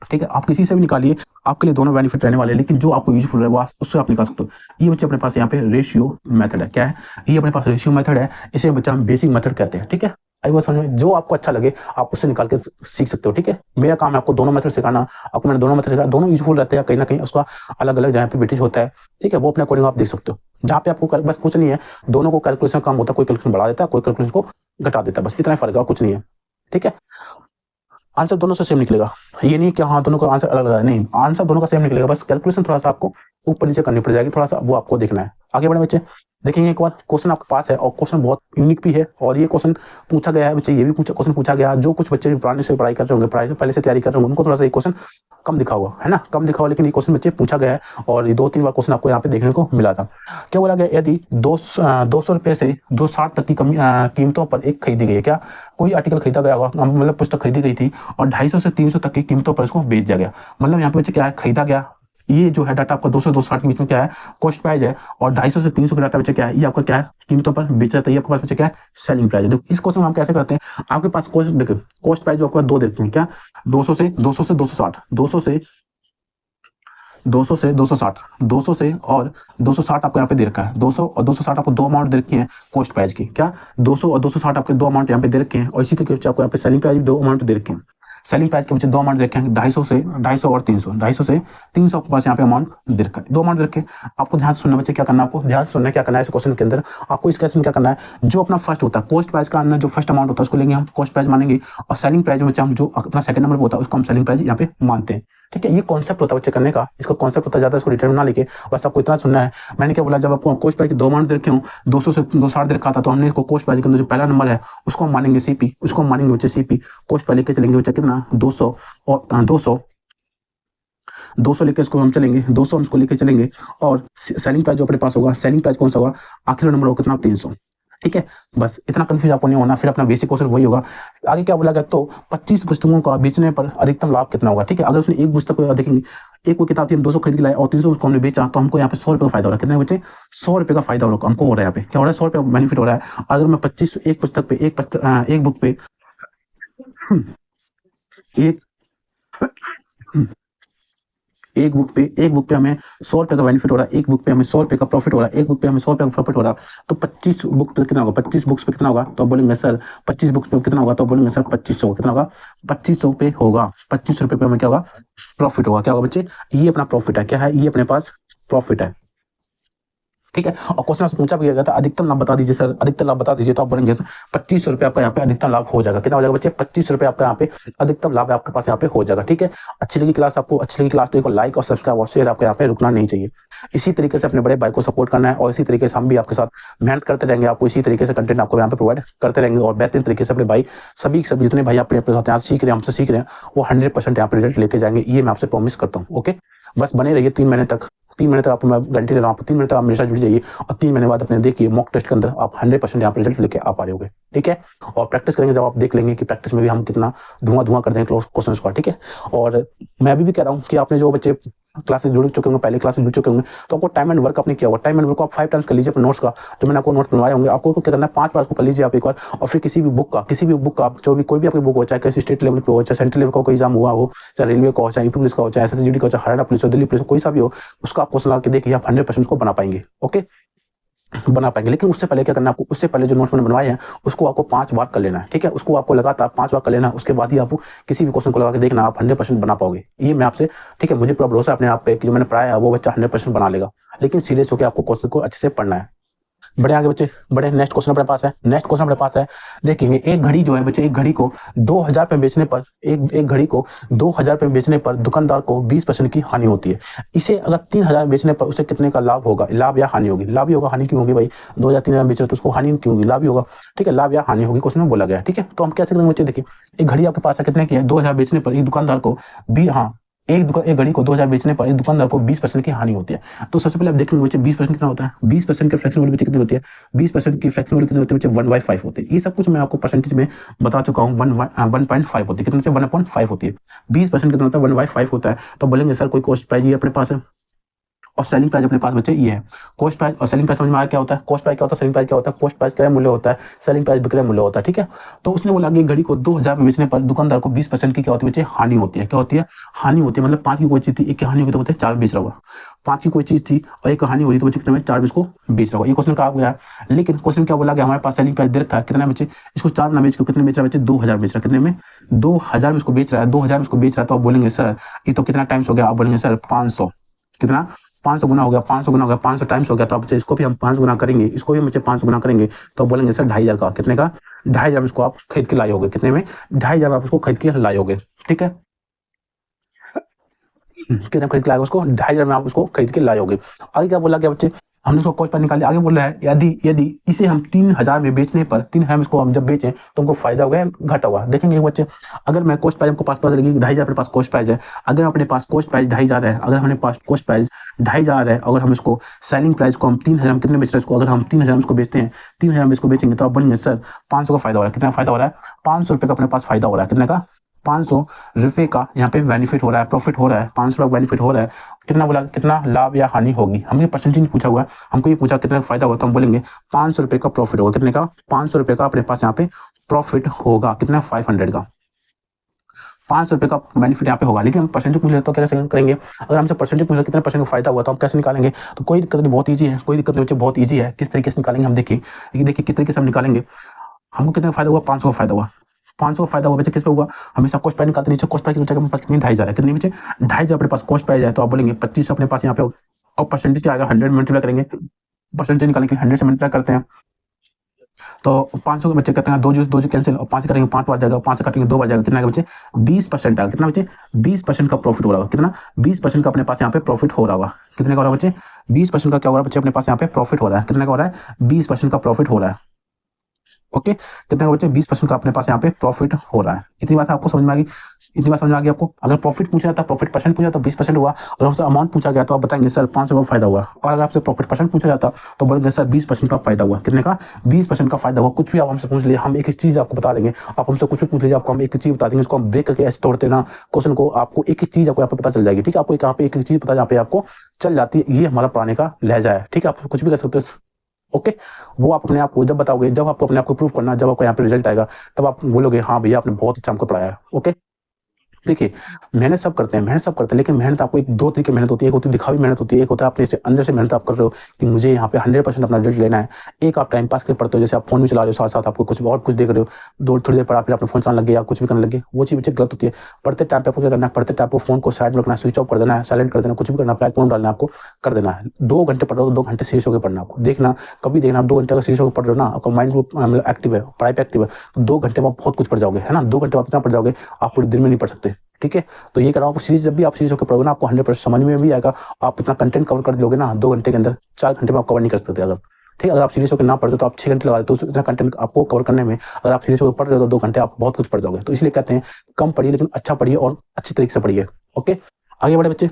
ठीक है। आप किसी से भी निकालिए, आपके लिए दोनों बेनिफिट रहने वाले हैं, लेकिन जो आपको यूजफुल है वो उससे आप निकाल सकते हो। ये बच्चे अपने पास यहाँ पे रेशियो मेथड है, क्या है ये अपने पास रेशियो मेथड है, इसे बच्चा हम बेसिक मेथड कहते हैं, ठीक है। आई वो समझ में, जो आपको अच्छा लगे आप उससे निकाल के सीख सकते हो, ठीक है। मेरा काम है आपको दोनों मेथड सिखाना, आपको मैंने दोनों मेथड सिखाया, दोनों यूजफुल रहते हैं, कहीं ना कहीं उसका अलग अलग जहाँ पे वेटेज होता है, ठीक है, वो अपने अकॉर्डिंग आप देख सकते हो। जहाँ पे आपको बस कुछ नहीं है, दोनों को कैलकुलेशन काम होता है, कोई कैलकुलेशन बढ़ा देता है, कोई कैलकुलेशन को घटा देता है, बस इतना फर्क है, कुछ नहीं है, ठीक है। आंसर दोनों से सेम निकलेगा, ये नहीं कि हाँ दोनों का आंसर अलग अलग है, नहीं आंसर दोनों का सेम निकलेगा, बस कैलकुलेशन थोड़ा सा आपको ऊपर नीचे करनी पड़ जाएगी, थोड़ा सा वो आपको देखना है। आगे बढ़े बच्चे, देखेंगे एक बार क्वेश्चन आपके पास है, और क्वेश्चन बहुत यूनिक भी है, और ये क्वेश्चन पूछा गया है बच्चे, ये भी क्वेश्चन पूछा गया, जो कुछ बच्चे पुराने से पढ़ाई कर रहे होंगे, पढ़ाई से पहले से तैयारी कर रहे होंगे, उनको थोड़ा सा ये क्वेश्चन कम दिखा हुआ है ना, कम दिखा हुआ, लेकिन ये क्वेश्चन बच्चे पूछा गया है, और ये 2-3 बार क्वेश्चन आपको यहाँ पे देखने को मिला था। क्या बोला गया, यदि 200 रुपये से 260 तक की कीमतों पर एक खरीदी गई है, क्या कोई आर्टिकल खरीदा गया होगा, मतलब पुस्तक खरीदी गई थी, और 250 से 300 तक की कीमतों पर इसको बेच दिया गया, मतलब यहाँ पे बच्चे क्या है खरीदा गया, ये जो है डाटा आपका 200 260 के बीच में क्या है कॉस्ट प्राइस है, और 250 से 300 का डाटा बच्चे क्या है, ये आपका क्या है कीमतों पर बेचा जाता है, ये आपके पास बच्चे क्या है सेलिंग प्राइस है। देखो इस क्वेश्चन में हम कैसे करते हैं, आपके पास कॉस्ट देखो, कॉस्ट प्राइस जो आपके पास दो देते हैं, क्या 200 से 260, 200 से 260, 200 से और 260 आपको यहाँ पे दे रखा है, 200 और 260 आपको दो अमाउंट दे रखी है कॉस्ट प्राइस की, क्या 200 और 260 आपके दो अमाउंट यहाँ पे दे रखे हैं, और इसी तरीके से आपको यहाँ पे सेलिंग प्राइस दो अमाउंट दे रखे हैं। सेलिंग प्राइस के बच्चे दो अमाउंट रखे हैं, 250 और 300, 250 से 300 आपके पास यहाँ पे अमाउंट दे रखा है, दो अमाउंट रखे। आपको ध्यान से सुनना बच्चे, क्या करना है आपको ध्यान से सुनना, क्या करना है इस क्वेश्चन के अंदर, आपको इस क्वेश्चन में क्या करना है, जो अपना फर्स्ट होता है कॉस्ट प्राइस का अंदर जो फर्स्ट अमाउंट होता है उसको लेंगे हम कॉस्ट प्राइस मानेंगे, और सेलिंग प्राइस में बच्चे हम जो अपना सेकंड नंबर होता है उसको हम सेलिंग प्राइस यहाँ पे मानते हैं, ठीक है। ये कॉन्सेप्ट होता है बच्चे करने का, इसका कॉन्सेप्ट होता है, ज्यादा इसको डिटेल में ना लेके बस आपको इतना सुनना है। मैंने क्या बोला, जब आपको कॉस्ट प्राइस के दो अमाउंट दे रखे हूँ, 200 से 260 दे रखा था, तो हमने इसको कॉस्ट प्राइस के अंदर जो पहला नंबर है उसको हम मानेंगे सीपी, उसको हम मानेंगे बच्चे सीपी, कॉस्ट प्राइस लेके चलेंगे बच्चे कितना 200 और 200 लेके इसको हम चलेंगे, 200 हम इसको लेके चलेंगे, और सेलिंग प्राइस जो अपने पास होगा, सेलिंग प्राइस कौन सा होगा, आखिरी नंबर होगा कितना 300, ठीक है। बस इतना कंफ्यूज आपको नहीं होना, फिर अपना बेसिक क्वेश्चन वही होगा। आगे क्या बोला गया, तो 25 पुस्तकों का बेचने पर अधिकतम लाभ कितना होगा, ठीक है। अगर उसने एक पुस्तक को देखेंगे, एक कोई किताब थी हम 200 खरीद के लाए और 300 उसको हमने बेचा, तो हमको यहाँ पे 100 रुपये का फायदा हो रहा है, कितने बच्चे 100 रुपये का फायदा हो रहा है हमको, हो रहा है यहाँ पे क्या हो रहा है 100 रुपये बेनिफिट हो रहा है। अगर मैं 25 एक पुस्तक पे एक बुक पे एक बुक पे हमें 100 रुपए का बेनिफिट हो रहा है, एक बुक पे हमें 100 रुपए का प्रॉफिट हो रहा है, एक बुक पे हमें 100 रुपए का प्रॉफिट हो रहा है। तो 25 बुक पे कितना होगा, 25 बुक्स पे कितना होगा, तो आप बोलेंगे सर 25 बुक्स पे कितना होगा, तो बोलेंगे सर 2500 कितना होगा, 2500 पे होगा, 25 रुपए पे हमें क्या होगा, प्रॉफिट होगा। क्या होगा बच्चे, ये अपना प्रॉफिट है, क्या है, ये अपने पास प्रॉफिट है। ठीक है, और क्वेश्चन आपसे पूछा भी गया था अधिकतम लाभ बता दीजिए सर, अधिकतम लाभ बता दीजिए, तो आप बोलेंगे सर 25 रुपए आपका यहाँ पे अधिकतम लाभ हो जाएगा। कितना हो जाएगा बच्चे, 25 रुपए आपका यहाँ पे अधिकतम लाभ आपके पास यहाँ पे हो जाएगा। ठीक है, अच्छी लगी क्लास आपको, अच्छी लगी क्लास, तो एक लाइक और सब्सक्राइब और शेयर आपको यहाँ पे रुकना नहीं चाहिए। इसी तरीके से अपने बड़े भाई को सपोर्ट करना है, और इसी तरीके से हम भी आपके साथ मेहनत करते रहेंगे, आपको इसी तरीके से कंटेंट आपको यहाँ पे प्रोवाइड करते रहेंगे, और बेहतरीन तरीके से अपने भाई सभी जितने भाई अपने साथ यहाँ सीख रहे हैं, हमसे सीख रहे हैं, वो 100% यहाँ पे रिजल्ट लेके जाएंगे, ये मैं आपसे प्रॉमिस करता हूँ। ओके, बस बने रहिए 3 महीने तक, 3 महीने तक आपको मैं गारंटी दे रहा हूँ, 3 महीने तक आप मेरे साथ जुड़ जाइए, और 3 महीने बाद अपने देखिए मॉक टेस्ट के अंदर आप 100% यहाँ पे रिजल्ट लेके आ पा रहे होगे। ठीक है, और प्रैक्टिस करेंगे, जब आप देख लेंगे कि प्रैक्टिस में भी हम कितना धुआं कर देंगे क्वेश्चन का। ठीक है, और मैं अभी भी कह रहा हूँ कि आपने जो बच्चे क्लास से जुड़ चुके होंगे, पहले क्लास में जुड़ चुके होंगे, तो आपको टाइम एंड वर्क आपने किया होगा, टाइम एंड वर्क को आप 5 टाइम्स कर लीजिए अपने नोट्स का, जो मैंने आपको नोट्स बनवाए होंगे, आपको क्या करना है, 5 बार उसको कर लीजिए आप एक बार, और फिर किसी भी बुक का जो भी कोई भी आपकी बुक हो, चाहे किसी स्टेट लेवल पे हो, चाहे सेंट्रल लेवल का कोई एग्जाम हुआ हो, चाहे रेलवे का हो, चाहे यूपी पुलिस का हो, चाहे एसएसजीडी का हो, चाहे हरियाणा पुलिस हो, दिल्ली पुलिस हो, कोई सा भी हो, उसका आप क्वेश्चन लगा के देखिए, आप 100% उसको बना पाएंगे। ओके, बना पाएंगे, लेकिन उससे पहले क्या करना है आपको, उससे पहले जो नोट्स मैंने बनवाए हैं उसको आपको 5 बार कर लेना है। ठीक है, उसको आपको लगातार 5 बार कर लेना है, उसके बाद ही आपको किसी भी क्वेश्चन को लगा के देखना, आप 100% बना पाओगे, ये मैं आपसे, ठीक है, मुझे पूरा भरोसा है अपने आप पे कि जो मैंने पढ़ाया है वो बच्चा 100% बना लेगा, लेकिन सीरियस होकर आपको क्वेश्चन को अच्छे से पढ़ना है। बड़े आगे बच्चे, बड़े नेक्स्ट क्वेश्चन अपने पास है, नेक्स्ट क्वेश्चन अपने पास है, देखेंगे एक घड़ी जो है बच्चे, एक घड़ी को 2000 रुपए बेचने पर, एक घड़ी को 2000 रुपए बेचने पर दुकानदार को 20% की हानि होती है। इसे अगर 3000 बेचने पर उसे कितने का लाभ होगा, लाभ या हानि होगी, लाभ ही होगा, हानि क्यों होगी भाई, 2000 3000 बेच रहे तो उसको हानि क्यों होगी, लाभ ही होगा। ठीक है, लाभ या हानि होगी, क्वेश्चन में बोला गया है। ठीक है, तो हम कैसे करेंगे बच्चे, देखिए एक घड़ी आपके पास है, कितने की है, 2000 बेचने पर एक दुकानदार को एक घड़ी को 2000 बेचने पर एक दुकानदार को 20% की हानि होती है। तो सबसे पहले आप देखेंगे बच्चे 20% कितना होता है, 20% के फ्रैक्शन वैल्यू बच्चे कितनी होती है, 20% की फ्रैक्शन वैल्यू कितनी होती है बच्चे, 1/5 होती है। ये सब कुछ मैं आपको परसेंटेज में बता चुका हूँ, 1.5 होती है, कितने 1.5 होती है, 20% कितना होता है, 1/5 होता है। तो बोलेंगे सर कोई कॉस्ट प्राइस ये अपने पास है, और सेलिंग प्राइस अपने पास बच्चे ये है। कॉस्ट प्राइस और सेलिंग प्राइस समझ में आया क्या होता है, कॉस्ट प्राइस क्या होता है, सेलिंग प्राइस क्या होता है, कॉस्ट प्राइस क्रय मूल्य होता है, सेलिंग प्राइस विक्रय मूल्य होता है। ठीक है, तो उसने बोला कि घड़ी को 2000 में बेचने पर दुकानदार को 20% की क्या होती है बच्चे, हानि होती है। क्या होती है, हानि होती है, मतलब 5 की कोई चीज थी, एक की हानि होगी तो बोलते हैं 4 बेच रहा होगा, 5 की कोई चीज थी और एक हानि हो रही तो बच्चे कितने में, 4 को बेच रहा होगा। ये क्वेश्चन कहा गया है, लेकिन क्वेश्चन क्या बोला गया, हमारे पास सेलिंग प्राइस दे रखा है कितना बच्चे, इसको 4 ना बेच के कितने बेच रहा है बच्चे, 2000 बेच रहा है, कितने में, 2000 में इसको बेच रहा है, 2000 में इसको बेच रहा है। तो आप बोलेंगे सर ये तो कितना टाइम्स हो गया, आप बोलेंगे सर 500, कितना 500 गुना हो गया, 500 गुना हो गया, 500 टाइम्स हो गया। तो आप इसको भी हम 500 गुना करेंगे, इसको भी हम 500 गुना करेंगे, तो बोलेंगे सर 2500 का, कितने का, 2500 इसको आप खरीद के लाए होगे, कितने में, 2500 आप उसको खरीद के लाए होगे। ठीक है, कितने खरीद के लाए उसको, 2500 में आप उसको खरीद के लाए होगे। आगे क्या बोला गया बच्चे, हमने उसको कॉस्ट प्राइस निकाल लिया। आगे बोल रहा है यदि इसे हम 3000 में बेचने पर, 3000 में इसको हम जब बेचें तो हमको फायदा होगा घाटा होगा। देखेंगे बच्चे, अगर मैं कॉस्ट प्राइस हमको पास 2500 अपने पास कॉस्ट प्राइस है, अगर अपने पास कॉस्ट प्राइस 2500 है, अगर हमारे पास कॉस्ट प्राइस 2500 है, अगर हम इसको सेलिंग प्राइस को हम 3000 में कितने बेच रहे हैं इसको, अगर हम 3000 में इसको बेचते हैं, 3000 में इसको बेचेंगे तो आप बोलेंगे सर 500 का फायदा हो रहा है, कितना फायदा हो रहा है, 500 रुपए का अपने पास फायदा हो रहा है, कितने का, 500 रुपए का यहाँ पे बेनिफिट हो रहा है, प्रॉफिट हो रहा है, 500 का बेनिफिट हो रहा है। कितना बोला, कितना लाभ या हानि होगी, हमने परसेंटेज नहीं पूछा हुआ है, हमको ये पूछा कितना फायदा होगा, तो हम बोलेंगे 500 रुपए का प्रॉफिट होगा, कितने का, 500 रुपए का अपने पास यहाँ पे प्रॉफिट होगा, कितना 500 का, 500 रुपए का बेनिफिट यहाँ पे होगा। लेकिन हम परसेंटेज पूछ ले तो कैसे करेंगे, अगर हमसे परसेंटेज पूछ ले कितना परसेंट का फायदा हुआ तो हम कैसे निकालेंगे, तो कोई दिक्कत नहीं, बहुत ईजी है, कोई दिक्कत नहीं बच्चे, बहुत ईजी है। किस तरीके से निकालेंगे हम देखिए, देखिए किस तरीके से हम निकालेंगे, हमको कितना फायदा हुआ, 500 का फायदा हुआ, 500 का फायदा हुआ बच्चे किस पे हुआ, हमेशा कॉस्ट प्राइस निकालते, नीचे कॉस्ट प्राइस की जगह मेरे पास कितनी 2500 है, कितनी बच्चे 2500 अपने पास कॉस्ट प्राइस है, तो आप बोलेंगे 2500 अपने पास यहाँ पे, और परसेंटेज क्या आएगा, 100 मल्टीप्लाई करेंगे, परसेंटेज निकालने के लिए 100 से मल्टीप्लाई करते हैं, तो 500 के बच्चे कहते हैं, दो जो कैंसिल, और 5 करेंगे 5 बार जाएगा, 5 काटेंगे 2 बार जाएगा, कितना बच्चे 20% आएगा, कितना बच्चे 20% का प्रॉफिट हो रहा होगा, कितना 20% का अपने पास यहाँ पे प्रॉफिट हो रहा होगा, कितने का हो रहा है बच्चे 20% का क्या हो रहा है बच्चे, अपने पास यहाँ पे प्रॉफिट हो रहा है, कितने का हो रहा है 20% का प्रॉफिट हो रहा है। ओके, कितने का बच्चे 20% का अपने पास यहाँ पे प्रॉफिट हो रहा है। इतनी बात आपको समझ में आ गई, इतनी बात समझ में आ गई आपको। अगर प्रॉफिट पूछा जाता, प्रॉफिट परसेंट पूछा जाता 20% हुआ, और आपसे अमाउंट पूछा गया तो आप बताएंगे सर 500 का फायदा हुआ, और अगर आपसे प्रॉफिट परसेंट पूछा जाता तो बोलेंगे सर 20% का फायदा हुआ, कितने का 20% का फायदा हुआ। कुछ भी आप हमसे पूछ लीजिए, हम एक चीज आपको बता देंगे, आप हमसे कुछ भी पूछ लीजिए, आपको हम एक चीज बता देंगे, उसको हम ब्रेक करके ऐसे तोड़ते ना क्वेश्चन को, आपको एक चीज आपको यहाँ पे पता चल जाएगी। ठीक है, आपको यहाँ पे एक चीज पता यहाँ पे आपको चल जाती है, ये हमारा पढ़ाने का लहजा है। ठीक है, आप कुछ भी कर सकते हो। ओके, वो आप अपने आप को जब बताओगे, जब आपको अपने आप को प्रूव करना, जब आपको यहाँ पे रिजल्ट आएगा, तब आप बोलोगे हाँ भैया आपने बहुत अच्छा हमको पढ़ाया है। ओके, देखिए, मेहनत सब करते हैं, लेकिन मेहनत आपको एक 2 तरीके मेहनत होती है। एक होती है दिखावी मेहनत होती है, एक होता है अपने से अंदर से मेहनत आप कर रहे हो कि मुझे यहाँ पे 100% अपना रिजल्ट लेना है। एक आप टाइम पास के लिए पढ़ते हो, जैसे आप फ़ोन भी चला रहे हो, साथ-साथ आपको कुछ और कुछ देख रहे हो, दो थोड़ी देर पढ़ा फिर आपने फ़ोन चलाने लग गए या कुछ भी करने लगे, वो चीज़ बच्चे गलत होती है। पढ़ते टाइम पे आपको क्या करना है, पढ़ते टाइम आपको फ़ोन को साइड में रखना है, स्विच ऑफ कर देना है, साइलेंट कर देना है, कुछ भी करना है, फ्लाइट मोड डालना है आपको, कर देना है। 2 घंटे पढ़ रहे हो तो 2 घंटे सीरियस होके पढ़ना है आपको। देखना, कभी देखना आप 2 घंटे अगर सीरियस होके पढ़ रहे हो ना, आपका माइंड मतलब एक्टिव है, पढ़ाई पे एक्टिव है, तो 2 घंटे में आप बहुत कुछ पढ़ जाओगे, है ना? 2 घंटे में आप इतना पढ़ जाओगे, आप पूरे दिन में नहीं पढ़ सकते, ठीक है? तो ये कराओ, सीरीज जब भी आप सीरीज होकर पढ़ोगे ना, आपको 100% समझ में भी आएगा। आप इतना कंटेंट कवर कर लोगे ना 2 घंटे के अंदर, 4 घंटे में आप कवर नहीं कर सकते अगर, ठीक है? अगर आप सीरीज होकर ना पढ़ते तो आप 6 घंटे लगा देते, तो इतना कंटेंट आपको कवर करने में, अगर आप सीरीज होकर पढ़ रहे हो तो 2 घंटे आप बहुत कुछ पढ़ जाओगे। तो इसलिए कहते हैं कम पढ़िए लेकिन अच्छा पढ़िए और अच्छी तरीके से पढ़िए। ओके, आगे बढ़े बच्चे,